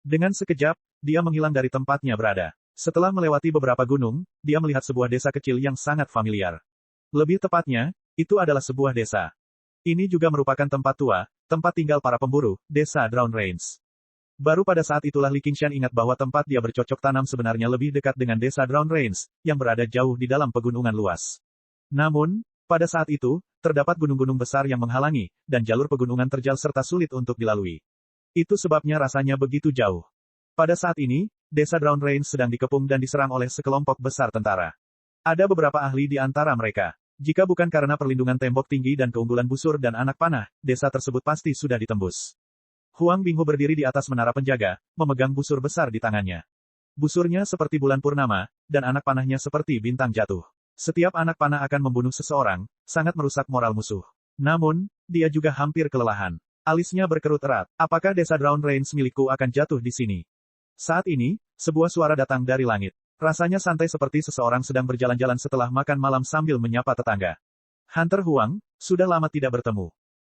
Dengan sekejap, dia menghilang dari tempatnya berada. Setelah melewati beberapa gunung, dia melihat sebuah desa kecil yang sangat familiar. Lebih tepatnya, itu adalah sebuah desa. Ini juga merupakan tempat tua, tempat tinggal para pemburu, desa Drown Range. Baru pada saat itulah Li Qingshan ingat bahwa tempat dia bercocok tanam sebenarnya lebih dekat dengan desa Drown Range, yang berada jauh di dalam pegunungan luas. Namun, pada saat itu, terdapat gunung-gunung besar yang menghalangi, dan jalur pegunungan terjal serta sulit untuk dilalui. Itu sebabnya rasanya begitu jauh. Pada saat ini, desa Drown Range sedang dikepung dan diserang oleh sekelompok besar tentara. Ada beberapa ahli di antara mereka. Jika bukan karena perlindungan tembok tinggi dan keunggulan busur dan anak panah, desa tersebut pasti sudah ditembus. Huang Binghu berdiri di atas menara penjaga, memegang busur besar di tangannya. Busurnya seperti bulan purnama, dan anak panahnya seperti bintang jatuh. Setiap anak panah akan membunuh seseorang, sangat merusak moral musuh. Namun, dia juga hampir kelelahan. Alisnya berkerut erat. Apakah desa Drown Range milikku akan jatuh di sini? Saat ini, sebuah suara datang dari langit. Rasanya santai seperti seseorang sedang berjalan-jalan setelah makan malam sambil menyapa tetangga. Hunter Huang, sudah lama tidak bertemu.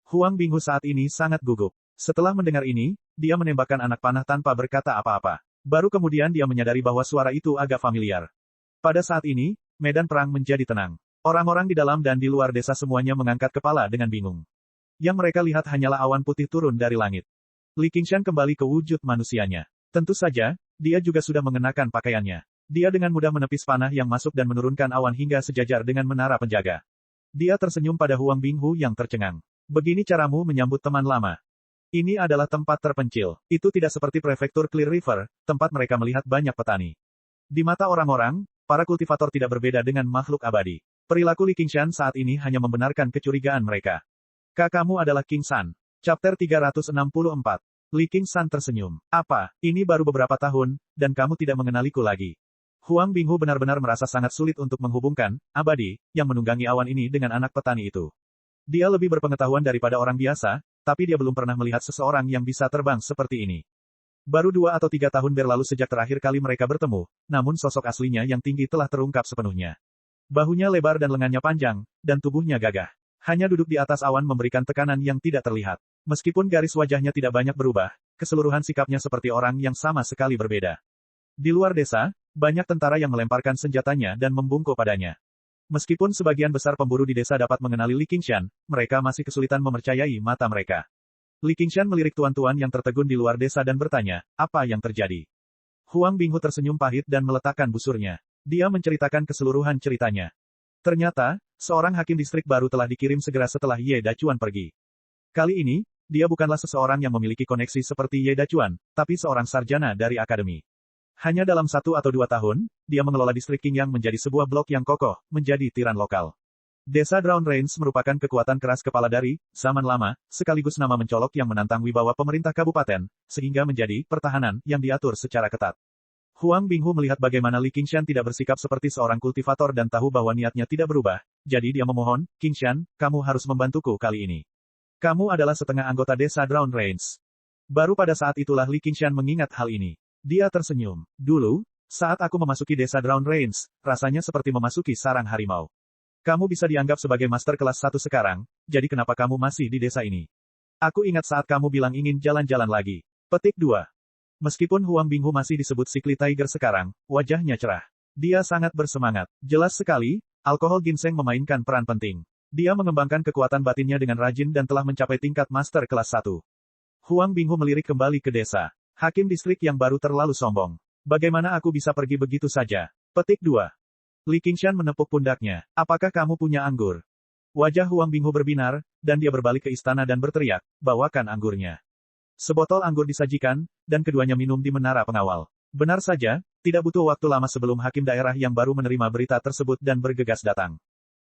Huang Binghu saat ini sangat gugup. Setelah mendengar ini, dia menembakkan anak panah tanpa berkata apa-apa. Baru kemudian dia menyadari bahwa suara itu agak familiar. Pada saat ini, medan perang menjadi tenang. Orang-orang di dalam dan di luar desa semuanya mengangkat kepala dengan bingung. Yang mereka lihat hanyalah awan putih turun dari langit. Li Qingshan kembali ke wujud manusianya. Tentu saja, dia juga sudah mengenakan pakaiannya. Dia dengan mudah menepis panah yang masuk dan menurunkan awan hingga sejajar dengan menara penjaga. Dia tersenyum pada Huang Binghu yang tercengang. Begini caramu menyambut teman lama. Ini adalah tempat terpencil. Itu tidak seperti prefektur Clear River, tempat mereka melihat banyak petani. Di mata orang-orang, para kultivator tidak berbeda dengan makhluk abadi. Perilaku Li Qingshan saat ini hanya membenarkan kecurigaan mereka. Kakakmu adalah King San. Chapter 364. Li Qingshan tersenyum. Apa, ini baru beberapa tahun, dan kamu tidak mengenaliku lagi. Huang Binghu benar-benar merasa sangat sulit untuk menghubungkan, abadi, yang menunggangi awan ini dengan anak petani itu. Dia lebih berpengetahuan daripada orang biasa, tapi dia belum pernah melihat seseorang yang bisa terbang seperti ini. Baru 2 atau 3 tahun berlalu sejak terakhir kali mereka bertemu, namun sosok aslinya yang tinggi telah terungkap sepenuhnya. Bahunya lebar dan lengannya panjang, dan tubuhnya gagah. Hanya duduk di atas awan memberikan tekanan yang tidak terlihat. Meskipun garis wajahnya tidak banyak berubah, keseluruhan sikapnya seperti orang yang sama sekali berbeda. Di luar desa, banyak tentara yang melemparkan senjatanya dan membungkuk padanya. Meskipun sebagian besar pemburu di desa dapat mengenali Li Qingshan, mereka masih kesulitan mempercayai mata mereka. Li Qingshan melirik tuan-tuan yang tertegun di luar desa dan bertanya, apa yang terjadi? Huang Binghu tersenyum pahit dan meletakkan busurnya. Dia menceritakan keseluruhan ceritanya. Ternyata, seorang hakim distrik baru telah dikirim segera setelah Ye Dachuan pergi. Kali ini, dia bukanlah seseorang yang memiliki koneksi seperti Ye Dachuan, tapi seorang sarjana dari akademi. Hanya dalam 1 atau 2 tahun, dia mengelola distrik Qingyang menjadi sebuah blok yang kokoh, menjadi tiran lokal. Desa Drown Range merupakan kekuatan keras kepala dari zaman lama, sekaligus nama mencolok yang menantang wibawa pemerintah kabupaten, sehingga menjadi pertahanan yang diatur secara ketat. Huang Binghu melihat bagaimana Li Qingshan tidak bersikap seperti seorang kultivator dan tahu bahwa niatnya tidak berubah, jadi dia memohon, Qingshan, kamu harus membantuku kali ini. Kamu adalah setengah anggota desa Drown Range. Baru pada saat itulah Li Qingshan mengingat hal ini. Dia tersenyum. Dulu, saat aku memasuki desa Drown Range, rasanya seperti memasuki sarang harimau. Kamu bisa dianggap sebagai master kelas 1 sekarang, jadi kenapa kamu masih di desa ini? Aku ingat saat kamu bilang ingin jalan-jalan lagi. Petik 2. Meskipun Huang Binghu masih disebut Sickly Tiger sekarang, wajahnya cerah. Dia sangat bersemangat. Jelas sekali, alkohol ginseng memainkan peran penting. Dia mengembangkan kekuatan batinnya dengan rajin dan telah mencapai tingkat master kelas 1. Huang Binghu melirik kembali ke desa. Hakim distrik yang baru terlalu sombong. Bagaimana aku bisa pergi begitu saja? Petik 2. Li Qingshan menepuk pundaknya. Apakah kamu punya anggur? Wajah Huang Binghu berbinar, dan dia berbalik ke istana dan berteriak, bawakan anggurnya. Sebotol anggur disajikan, dan keduanya minum di menara pengawal. Benar saja, tidak butuh waktu lama sebelum hakim daerah yang baru menerima berita tersebut dan bergegas datang.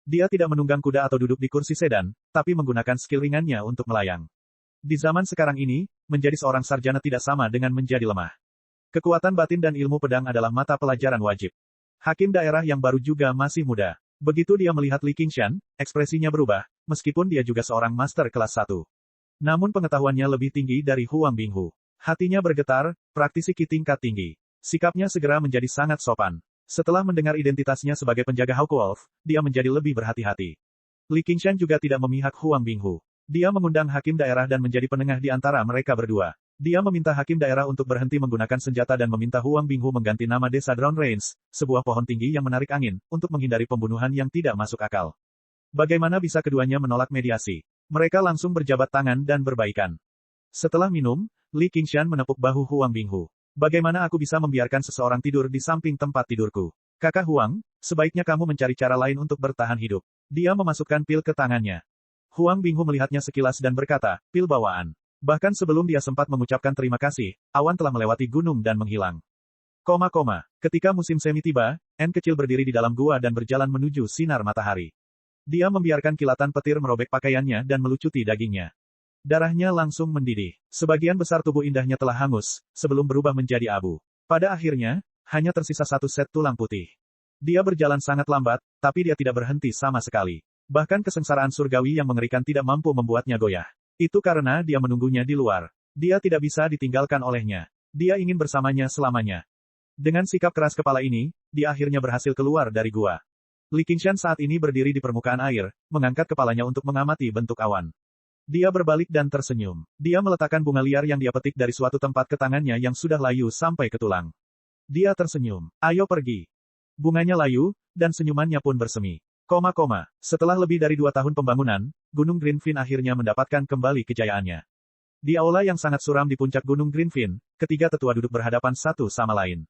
Dia tidak menunggang kuda atau duduk di kursi sedan, tapi menggunakan skill ringannya untuk melayang. Di zaman sekarang ini, menjadi seorang sarjana tidak sama dengan menjadi lemah. Kekuatan batin dan ilmu pedang adalah mata pelajaran wajib. Hakim daerah yang baru juga masih muda. Begitu dia melihat Li Qingshan, ekspresinya berubah, meskipun dia juga seorang master kelas 1. Namun pengetahuannya lebih tinggi dari Huang Binghu. Hatinya bergetar, praktisi Qi tingkat tinggi. Sikapnya segera menjadi sangat sopan. Setelah mendengar identitasnya sebagai penjaga Hawk Wolf, dia menjadi lebih berhati-hati. Li Qingshan juga tidak memihak Huang Binghu. Dia mengundang hakim daerah dan menjadi penengah di antara mereka berdua. Dia meminta hakim daerah untuk berhenti menggunakan senjata dan meminta Huang Binghu mengganti nama desa Drown Range, sebuah pohon tinggi yang menarik angin, untuk menghindari pembunuhan yang tidak masuk akal. Bagaimana bisa keduanya menolak mediasi? Mereka langsung berjabat tangan dan berbaikan. Setelah minum, Li Qingshan menepuk bahu Huang Binghu. Bagaimana aku bisa membiarkan seseorang tidur di samping tempat tidurku? Kakak Huang, sebaiknya kamu mencari cara lain untuk bertahan hidup. Dia memasukkan pil ke tangannya. Huang Binghu melihatnya sekilas dan berkata, pil bawaan. Bahkan sebelum dia sempat mengucapkan terima kasih, awan telah melewati gunung dan menghilang. Ketika musim semi tiba, N kecil berdiri di dalam gua dan berjalan menuju sinar matahari. Dia membiarkan kilatan petir merobek pakaiannya dan melucuti dagingnya. Darahnya langsung mendidih. Sebagian besar tubuh indahnya telah hangus, sebelum berubah menjadi abu. Pada akhirnya, hanya tersisa satu set tulang putih. Dia berjalan sangat lambat, tapi dia tidak berhenti sama sekali. Bahkan kesengsaraan surgawi yang mengerikan tidak mampu membuatnya goyah. Itu karena dia menunggunya di luar. Dia tidak bisa ditinggalkan olehnya. Dia ingin bersamanya selamanya. Dengan sikap keras kepala ini, dia akhirnya berhasil keluar dari gua. Li Qingshan saat ini berdiri di permukaan air, mengangkat kepalanya untuk mengamati bentuk awan. Dia berbalik dan tersenyum. Dia meletakkan bunga liar yang dia petik dari suatu tempat ke tangannya yang sudah layu sampai ke tulang. Dia tersenyum. Ayo pergi. Bunganya layu, dan senyumannya pun bersemi. Setelah lebih dari 2 tahun pembangunan, Gunung Greenfin akhirnya mendapatkan kembali kejayaannya. Di aula yang sangat suram di puncak Gunung Greenfin, ketiga tetua duduk berhadapan satu sama lain.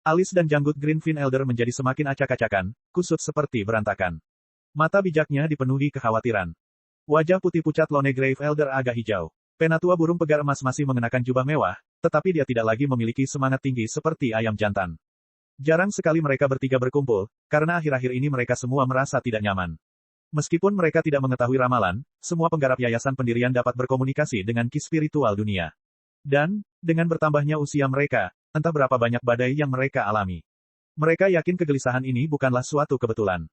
Alis dan janggut Greenfin Elder menjadi semakin acak-acakan, kusut seperti berantakan. Mata bijaknya dipenuhi kekhawatiran. Wajah putih pucat Lone Grave Elder agak hijau. Penatua burung pegar emas masih mengenakan jubah mewah, tetapi dia tidak lagi memiliki semangat tinggi seperti ayam jantan. Jarang sekali mereka bertiga berkumpul, karena akhir-akhir ini mereka semua merasa tidak nyaman. Meskipun mereka tidak mengetahui ramalan, semua penggarap yayasan pendirian dapat berkomunikasi dengan ki spiritual dunia. Dan, dengan bertambahnya usia mereka, entah berapa banyak badai yang mereka alami. Mereka yakin kegelisahan ini bukanlah suatu kebetulan.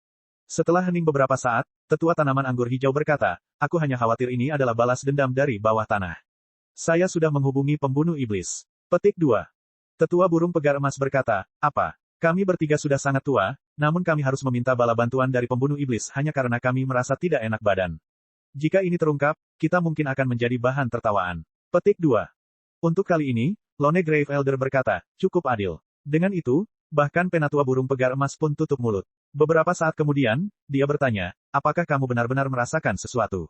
Setelah hening beberapa saat, tetua tanaman anggur hijau berkata, aku hanya khawatir ini adalah balas dendam dari bawah tanah. Saya sudah menghubungi pembunuh iblis. Petik 2. Tetua burung pegar emas berkata, apa? Kami bertiga sudah sangat tua, namun kami harus meminta bala bantuan dari pembunuh iblis hanya karena kami merasa tidak enak badan. Jika ini terungkap, kita mungkin akan menjadi bahan tertawaan. Petik 2. Untuk kali ini, Lone Grave Elder berkata, cukup adil. Dengan itu, bahkan penatua burung pegar emas pun tutup mulut. Beberapa saat kemudian, dia bertanya, apakah kamu benar-benar merasakan sesuatu?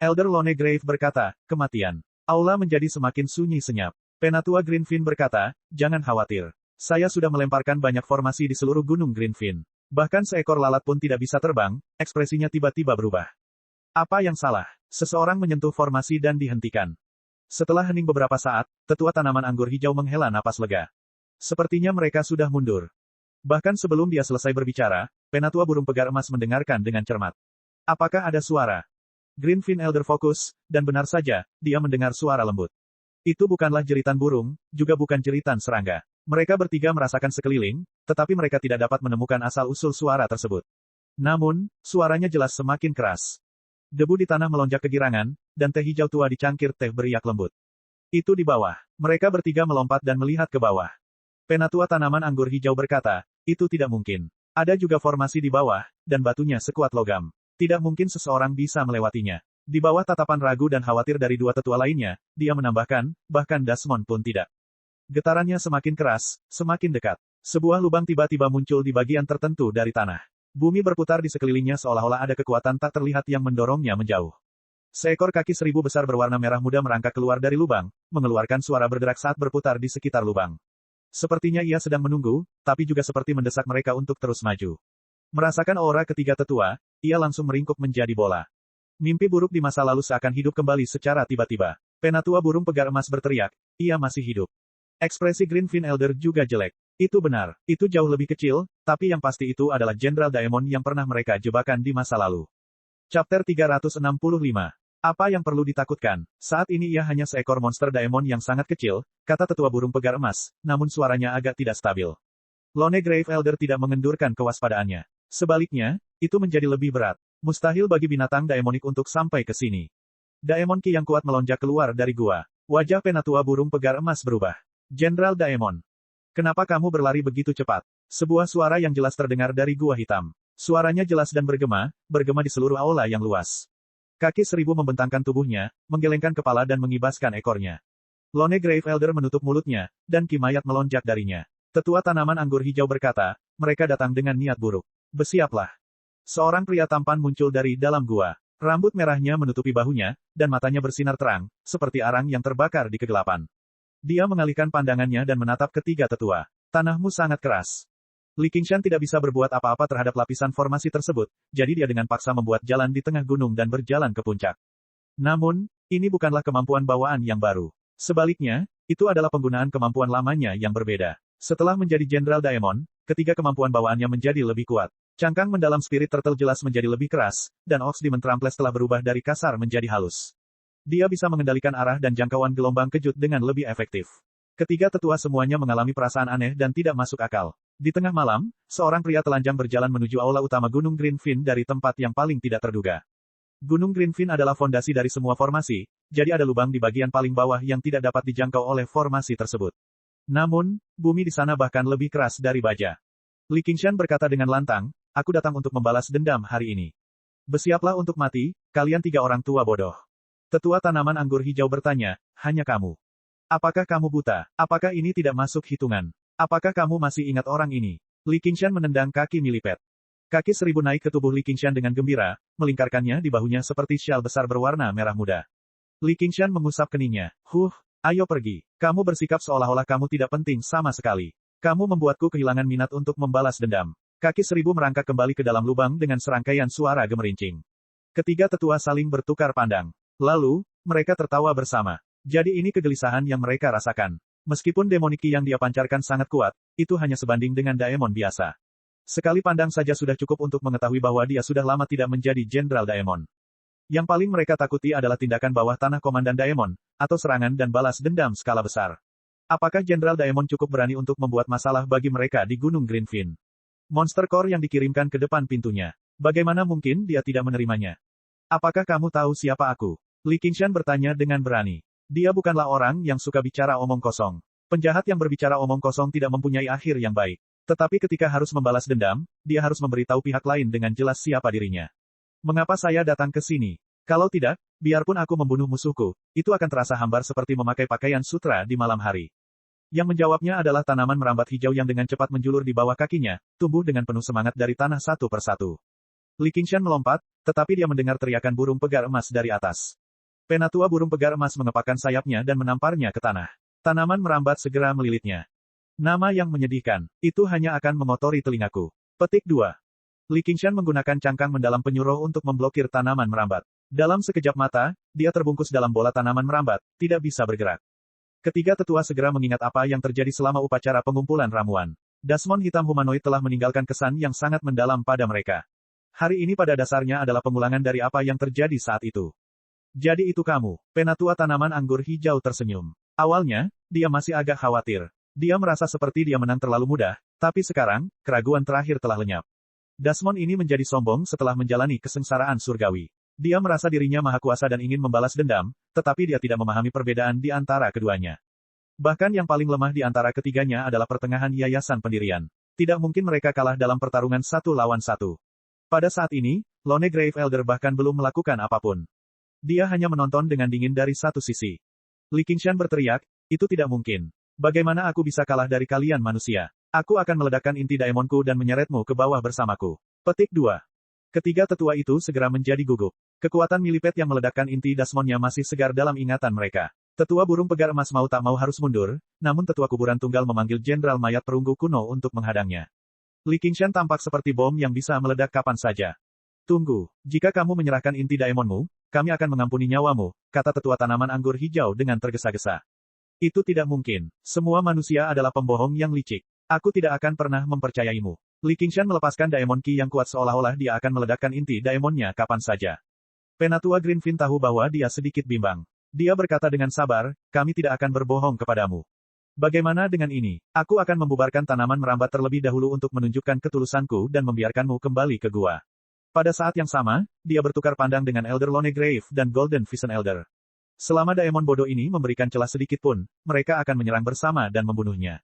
Elder Lone Grave berkata, kematian. Aula menjadi semakin sunyi senyap. Penatua Greenfin berkata, jangan khawatir. Saya sudah melemparkan banyak formasi di seluruh gunung Greenfin. Bahkan seekor lalat pun tidak bisa terbang, ekspresinya tiba-tiba berubah. Apa yang salah? Seseorang menyentuh formasi dan dihentikan. Setelah hening beberapa saat, tetua tanaman anggur hijau menghela napas lega. Sepertinya mereka sudah mundur. Bahkan sebelum dia selesai berbicara, penatua burung pegar emas mendengarkan dengan cermat. Apakah ada suara? Greenfin Elder fokus, dan benar saja, dia mendengar suara lembut. Itu bukanlah jeritan burung, juga bukan jeritan serangga. Mereka bertiga merasakan sekeliling, tetapi mereka tidak dapat menemukan asal-usul suara tersebut. Namun, suaranya jelas semakin keras. Debu di tanah melonjak kegirangan, dan teh hijau tua di cangkir teh beriak lembut. Itu di bawah. Mereka bertiga melompat dan melihat ke bawah. Penatua tanaman anggur hijau berkata, itu tidak mungkin. Ada juga formasi di bawah, dan batunya sekuat logam. Tidak mungkin seseorang bisa melewatinya. Di bawah tatapan ragu dan khawatir dari dua tetua lainnya, dia menambahkan, bahkan Desmond pun tidak. Getarannya semakin keras, semakin dekat. Sebuah lubang tiba-tiba muncul di bagian tertentu dari tanah. Bumi berputar di sekelilingnya seolah-olah ada kekuatan tak terlihat yang mendorongnya menjauh. Seekor kaki 1000 besar berwarna merah muda merangkak keluar dari lubang, mengeluarkan suara bergerak saat berputar di sekitar lubang. Sepertinya ia sedang menunggu, tapi juga seperti mendesak mereka untuk terus maju. Merasakan aura ketiga tetua, ia langsung meringkuk menjadi bola. Mimpi buruk di masa lalu seakan hidup kembali secara tiba-tiba. Penatua burung pegar emas berteriak, ia masih hidup. Ekspresi Greenfin Elder juga jelek. Itu benar, itu jauh lebih kecil, tapi yang pasti itu adalah Jenderal Daemon yang pernah mereka jebakan di masa lalu. Chapter 365. Apa yang perlu ditakutkan? Saat ini ia hanya seekor monster Daemon yang sangat kecil, kata tetua burung pegar emas, namun suaranya agak tidak stabil. Lone Grave Elder tidak mengendurkan kewaspadaannya. Sebaliknya, itu menjadi lebih berat. Mustahil bagi binatang daemonik untuk sampai ke sini. Daemon Ki yang kuat melonjak keluar dari gua. Wajah Penatua burung pegar emas berubah. Jenderal Daemon. Kenapa kamu berlari begitu cepat? Sebuah suara yang jelas terdengar dari gua hitam. Suaranya jelas dan bergema di seluruh aula yang luas. Kaki seribu membentangkan tubuhnya, menggelengkan kepala dan mengibaskan ekornya. Lone Grave Elder menutup mulutnya, dan Ki mayat melonjak darinya. Tetua tanaman anggur hijau berkata, mereka datang dengan niat buruk. Bersiaplah. Seorang pria tampan muncul dari dalam gua. Rambut merahnya menutupi bahunya, dan matanya bersinar terang, seperti arang yang terbakar di kegelapan. Dia mengalihkan pandangannya dan menatap ketiga tetua. Tanahmu sangat keras. Li Qingshan tidak bisa berbuat apa-apa terhadap lapisan formasi tersebut, jadi dia dengan paksa membuat jalan di tengah gunung dan berjalan ke puncak. Namun, ini bukanlah kemampuan bawaan yang baru. Sebaliknya, itu adalah penggunaan kemampuan lamanya yang berbeda. Setelah menjadi Jenderal Daemon, ketiga kemampuan bawaannya menjadi lebih kuat. Cangkang mendalam Spirit Turtle jelas menjadi lebih keras, dan Ox Demon Tramples telah berubah dari kasar menjadi halus. Dia bisa mengendalikan arah dan jangkauan gelombang kejut dengan lebih efektif. Ketiga tetua semuanya mengalami perasaan aneh dan tidak masuk akal. Di tengah malam, seorang pria telanjang berjalan menuju aula utama Gunung Greenfin dari tempat yang paling tidak terduga. Gunung Greenfin adalah fondasi dari semua formasi, jadi ada lubang di bagian paling bawah yang tidak dapat dijangkau oleh formasi tersebut. Namun, bumi di sana bahkan lebih keras dari baja. Li Qingshan berkata dengan lantang, aku datang untuk membalas dendam hari ini. Bersiaplah untuk mati, kalian tiga orang tua bodoh. Tetua tanaman anggur hijau bertanya, hanya kamu. Apakah kamu buta? Apakah ini tidak masuk hitungan? Apakah kamu masih ingat orang ini? Li Qingshan menendang kaki milipet. Kaki seribu naik ke tubuh Li Qingshan dengan gembira, melingkarkannya di bahunya seperti syal besar berwarna merah muda. Li Qingshan mengusap keningnya. Ayo pergi. Kamu bersikap seolah-olah kamu tidak penting sama sekali. Kamu membuatku kehilangan minat untuk membalas dendam. Kaki seribu merangkak kembali ke dalam lubang dengan serangkaian suara gemerincing. Ketiga tetua saling bertukar pandang. Lalu, mereka tertawa bersama. Jadi ini kegelisahan yang mereka rasakan. Meskipun demoniki yang dia pancarkan sangat kuat, itu hanya sebanding dengan Daemon biasa. Sekali pandang saja sudah cukup untuk mengetahui bahwa dia sudah lama tidak menjadi Jenderal Daemon. Yang paling mereka takuti adalah tindakan bawah tanah Komandan Daemon, atau serangan dan balas dendam skala besar. Apakah Jenderal Daemon cukup berani untuk membuat masalah bagi mereka di Gunung Greenfin? Monster Core yang dikirimkan ke depan pintunya. Bagaimana mungkin dia tidak menerimanya? Apakah kamu tahu siapa aku? Li Qingshan bertanya dengan berani. Dia bukanlah orang yang suka bicara omong kosong. Penjahat yang berbicara omong kosong tidak mempunyai akhir yang baik. Tetapi ketika harus membalas dendam, dia harus memberitahu pihak lain dengan jelas siapa dirinya. Mengapa saya datang ke sini? Kalau tidak, biarpun aku membunuh musuhku, itu akan terasa hambar seperti memakai pakaian sutra di malam hari. Yang menjawabnya adalah tanaman merambat hijau yang dengan cepat menjulur di bawah kakinya, tumbuh dengan penuh semangat dari tanah satu persatu. Li Qingshan melompat, tetapi dia mendengar teriakan burung pegar emas dari atas. Penatua burung pegar emas mengepakkan sayapnya dan menamparnya ke tanah. Tanaman merambat segera melilitnya. Nama yang menyedihkan, itu hanya akan mengotori telingaku. Petik 2. Li Qingshan menggunakan cangkang mendalam penyuruh untuk memblokir tanaman merambat. Dalam sekejap mata, dia terbungkus dalam bola tanaman merambat, tidak bisa bergerak. Ketiga tetua segera mengingat apa yang terjadi selama upacara pengumpulan ramuan. Dasmon hitam humanoid telah meninggalkan kesan yang sangat mendalam pada mereka. Hari ini pada dasarnya adalah pengulangan dari apa yang terjadi saat itu. Jadi itu kamu. Penatua tanaman anggur hijau tersenyum. Awalnya, dia masih agak khawatir. Dia merasa seperti dia menang terlalu mudah, tapi sekarang, keraguan terakhir telah lenyap. Dasmon ini menjadi sombong setelah menjalani kesengsaraan surgawi. Dia merasa dirinya maha kuasa dan ingin membalas dendam, tetapi dia tidak memahami perbedaan di antara keduanya. Bahkan yang paling lemah di antara ketiganya adalah pertengahan yayasan pendirian. Tidak mungkin mereka kalah dalam pertarungan satu lawan satu. Pada saat ini, Lone Grave Elder bahkan belum melakukan apapun. Dia hanya menonton dengan dingin dari satu sisi. Li Qingshan berteriak, itu tidak mungkin. Bagaimana aku bisa kalah dari kalian manusia? Aku akan meledakkan inti daemonku dan menyeretmu ke bawah bersamaku. Petik 2. Ketiga tetua itu segera menjadi gugup. Kekuatan milipet yang meledakkan inti dasmonnya masih segar dalam ingatan mereka. Tetua burung pegar emas mau tak mau harus mundur, namun tetua kuburan tunggal memanggil Jenderal Mayat Perunggu kuno untuk menghadangnya. Li Qingshan tampak seperti bom yang bisa meledak kapan saja. Tunggu, jika kamu menyerahkan inti daemonmu, kami akan mengampuni nyawamu, kata tetua tanaman anggur hijau dengan tergesa-gesa. Itu tidak mungkin. Semua manusia adalah pembohong yang licik. Aku tidak akan pernah mempercayaimu. Li Qingshan melepaskan Daemon Ki yang kuat seolah-olah dia akan meledakkan inti daemonnya kapan saja. Penatua Greenfin tahu bahwa dia sedikit bimbang. Dia berkata dengan sabar, kami tidak akan berbohong kepadamu. Bagaimana dengan ini? Aku akan membubarkan tanaman merambat terlebih dahulu untuk menunjukkan ketulusanku dan membiarkanmu kembali ke gua. Pada saat yang sama, dia bertukar pandang dengan Elder Lone Grave dan Golden Vision Elder. Selama daemon bodoh ini memberikan celah sedikit pun, mereka akan menyerang bersama dan membunuhnya.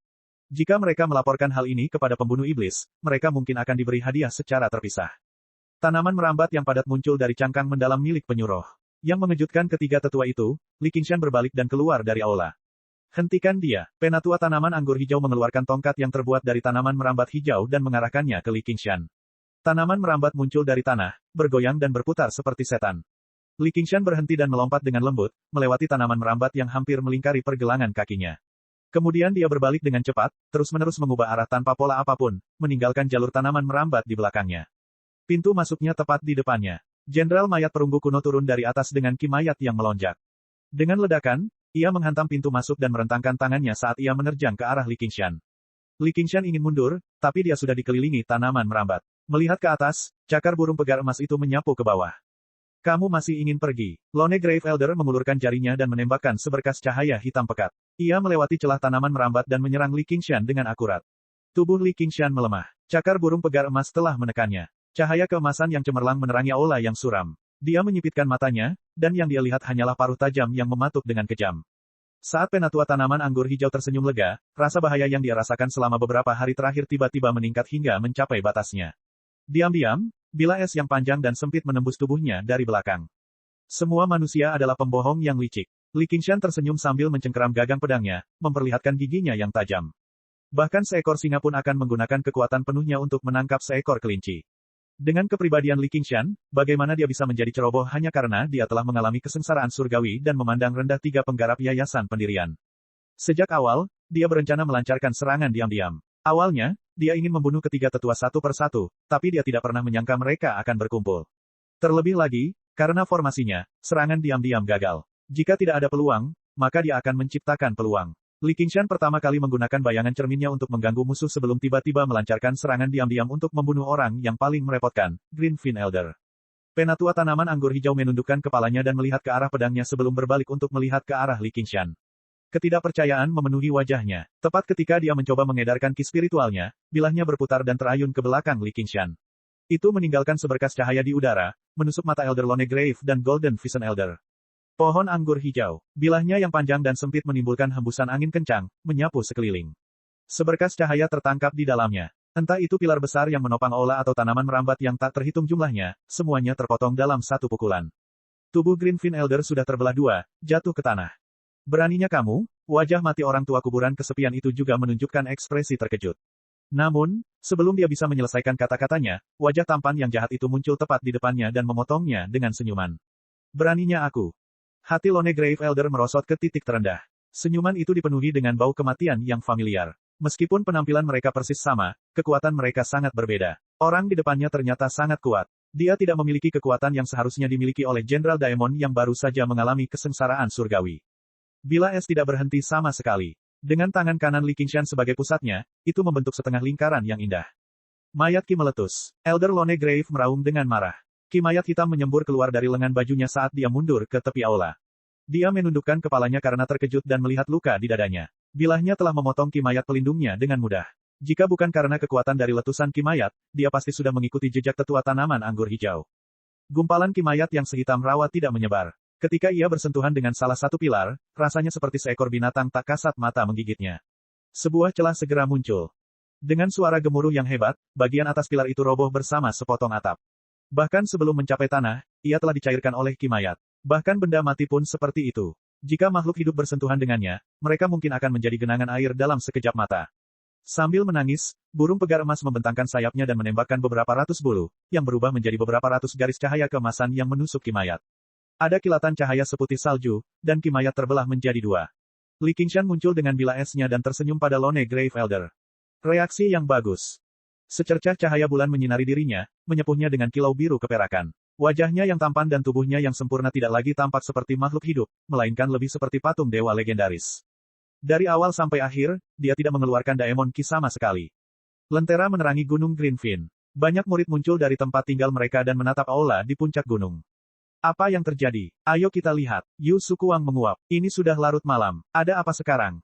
Jika mereka melaporkan hal ini kepada pembunuh iblis, mereka mungkin akan diberi hadiah secara terpisah. Tanaman merambat yang padat muncul dari cangkang mendalam milik penyuruh. Yang mengejutkan ketiga tetua itu, Li Qingshan berbalik dan keluar dari aula. Hentikan dia. Penatua tanaman anggur hijau mengeluarkan tongkat yang terbuat dari tanaman merambat hijau dan mengarahkannya ke Li Qingshan. Tanaman merambat muncul dari tanah, bergoyang dan berputar seperti setan. Li Qingshan berhenti dan melompat dengan lembut, melewati tanaman merambat yang hampir melingkari pergelangan kakinya. Kemudian dia berbalik dengan cepat, terus-menerus mengubah arah tanpa pola apapun, meninggalkan jalur tanaman merambat di belakangnya. Pintu masuknya tepat di depannya. Jenderal mayat perunggu kuno turun dari atas dengan ki mayat yang melonjak. Dengan ledakan, ia menghantam pintu masuk dan merentangkan tangannya saat ia menerjang ke arah Li Qingshan. Li Qingshan ingin mundur, tapi dia sudah dikelilingi tanaman merambat. Melihat ke atas, cakar burung pegar emas itu menyapu ke bawah. Kamu masih ingin pergi? Lone Grave Elder mengulurkan jarinya dan menembakkan seberkas cahaya hitam pekat. Ia melewati celah tanaman merambat dan menyerang Li Qingshan dengan akurat. Tubuh Li Qingshan melemah. Cakar burung pegar emas telah menekannya. Cahaya keemasan yang cemerlang menerangi aula yang suram. Dia menyipitkan matanya, dan yang dia lihat hanyalah paruh tajam yang mematuk dengan kejam. Saat penatua tanaman anggur hijau tersenyum lega, rasa bahaya yang dia rasakan selama beberapa hari terakhir tiba-tiba meningkat hingga mencapai batasnya. Diam-diam, bilah es yang panjang dan sempit menembus tubuhnya dari belakang. Semua manusia adalah pembohong yang licik. Li Qingshan tersenyum sambil mencengkeram gagang pedangnya, memperlihatkan giginya yang tajam. Bahkan seekor singa pun akan menggunakan kekuatan penuhnya untuk menangkap seekor kelinci. Dengan kepribadian Li Qingshan, bagaimana dia bisa menjadi ceroboh hanya karena dia telah mengalami kesengsaraan surgawi dan memandang rendah tiga penggarap yayasan pendirian. Sejak awal, dia berencana melancarkan serangan diam-diam. Awalnya, dia ingin membunuh ketiga tetua satu persatu, tapi dia tidak pernah menyangka mereka akan berkumpul. Terlebih lagi, karena formasinya, serangan diam-diam gagal. Jika tidak ada peluang, maka dia akan menciptakan peluang. Li Qingshan pertama kali menggunakan bayangan cerminnya untuk mengganggu musuh sebelum tiba-tiba melancarkan serangan diam-diam untuk membunuh orang yang paling merepotkan, Green Fin Elder. Penatua tanaman anggur hijau menundukkan kepalanya dan melihat ke arah pedangnya sebelum berbalik untuk melihat ke arah Li Qingshan. Ketidakpercayaan memenuhi wajahnya. Tepat ketika dia mencoba mengedarkan ki spiritualnya, bilahnya berputar dan terayun ke belakang Li Qingshan. Itu meninggalkan seberkas cahaya di udara, menusuk mata Elder Lone Grave dan Golden Vision Elder. Pohon anggur hijau. Bilahnya yang panjang dan sempit menimbulkan hembusan angin kencang, menyapu sekeliling. Seberkas cahaya tertangkap di dalamnya. Entah itu pilar besar yang menopang aula atau tanaman merambat yang tak terhitung jumlahnya, semuanya terpotong dalam satu pukulan. Tubuh Green Fin Elder sudah terbelah dua, jatuh ke tanah. Beraninya kamu? Wajah mati orang tua kuburan kesepian itu juga menunjukkan ekspresi terkejut. Namun, sebelum dia bisa menyelesaikan kata-katanya, wajah tampan yang jahat itu muncul tepat di depannya dan memotongnya dengan senyuman. Beraninya aku. Hati Lone Grave Elder merosot ke titik terendah. Senyuman itu dipenuhi dengan bau kematian yang familiar. Meskipun penampilan mereka persis sama, kekuatan mereka sangat berbeda. Orang di depannya ternyata sangat kuat. Dia tidak memiliki kekuatan yang seharusnya dimiliki oleh Jenderal Daemon yang baru saja mengalami kesengsaraan surgawi. Bilah es tidak berhenti sama sekali. Dengan tangan kanan Li Qingshan sebagai pusatnya, itu membentuk setengah lingkaran yang indah. Mayat Ki meletus. Elder Lone Grave meraung dengan marah. Ki mayat hitam menyembur keluar dari lengan bajunya saat dia mundur ke tepi aula. Dia menundukkan kepalanya karena terkejut dan melihat luka di dadanya. Bilahnya telah memotong ki mayat pelindungnya dengan mudah. Jika bukan karena kekuatan dari letusan ki mayat, dia pasti sudah mengikuti jejak tetua tanaman anggur hijau. Gumpalan ki mayat yang sehitam rawa tidak menyebar. Ketika ia bersentuhan dengan salah satu pilar, rasanya seperti seekor binatang tak kasat mata menggigitnya. Sebuah celah segera muncul. Dengan suara gemuruh yang hebat, bagian atas pilar itu roboh bersama sepotong atap. Bahkan sebelum mencapai tanah, ia telah dicairkan oleh ki mayat. Bahkan benda mati pun seperti itu. Jika makhluk hidup bersentuhan dengannya, mereka mungkin akan menjadi genangan air dalam sekejap mata. Sambil menangis, burung pegar emas membentangkan sayapnya dan menembakkan beberapa ratus bulu, yang berubah menjadi beberapa ratus garis cahaya keemasan yang menusuk ki mayat. Ada kilatan cahaya seputih salju, dan ki mayat terbelah menjadi dua. Li Qingshan muncul dengan bilah esnya dan tersenyum pada Lone Grave Elder. Reaksi yang bagus. Secercah cahaya bulan menyinari dirinya, menyepuhnya dengan kilau biru keperakan. Wajahnya yang tampan dan tubuhnya yang sempurna tidak lagi tampak seperti makhluk hidup, melainkan lebih seperti patung dewa legendaris. Dari awal sampai akhir, dia tidak mengeluarkan Daemon Ki sama sekali. Lentera menerangi Gunung Green Fin. Banyak murid muncul dari tempat tinggal mereka dan menatap aula di puncak gunung. Apa yang terjadi? Ayo kita lihat. Yu Sukuang menguap. Ini sudah larut malam. Ada apa sekarang?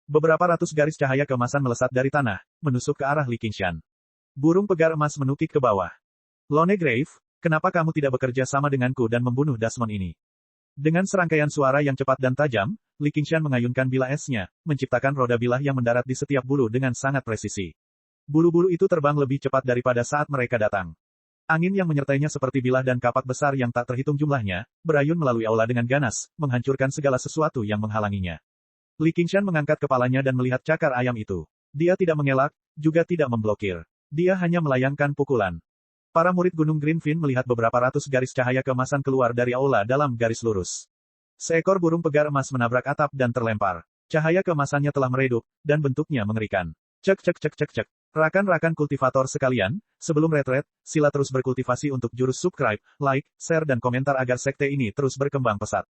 Beberapa ratus garis cahaya keemasan melesat dari tanah, menusuk ke arah Li Qingshan. Burung pegar emas menukik ke bawah. Lone Grave, Kenapa kamu tidak bekerja sama denganku dan membunuh Desmond ini? Dengan serangkaian suara yang cepat dan tajam, Li Qingshan mengayunkan bilah esnya, menciptakan roda bilah yang mendarat di setiap bulu dengan sangat presisi. Bulu-bulu itu terbang lebih cepat daripada saat mereka datang. Angin yang menyertainya seperti bilah dan kapak besar yang tak terhitung jumlahnya, berayun melalui aula dengan ganas, menghancurkan segala sesuatu yang menghalanginya. Li Qingshan mengangkat kepalanya dan melihat cakar ayam itu. Dia tidak mengelak, juga tidak memblokir. Dia hanya melayangkan pukulan. Para murid Gunung Greenfin melihat beberapa ratus garis cahaya keemasan keluar dari aula dalam garis lurus. Seekor burung pegar emas menabrak atap dan terlempar. Cahaya keemasannya telah meredup, dan bentuknya mengerikan. Cek cek cek cek cek. Rakan-rakan kultivator sekalian, sebelum retret, sila terus berkultivasi untuk jurus subscribe, like, share dan komentar agar sekte ini terus berkembang pesat.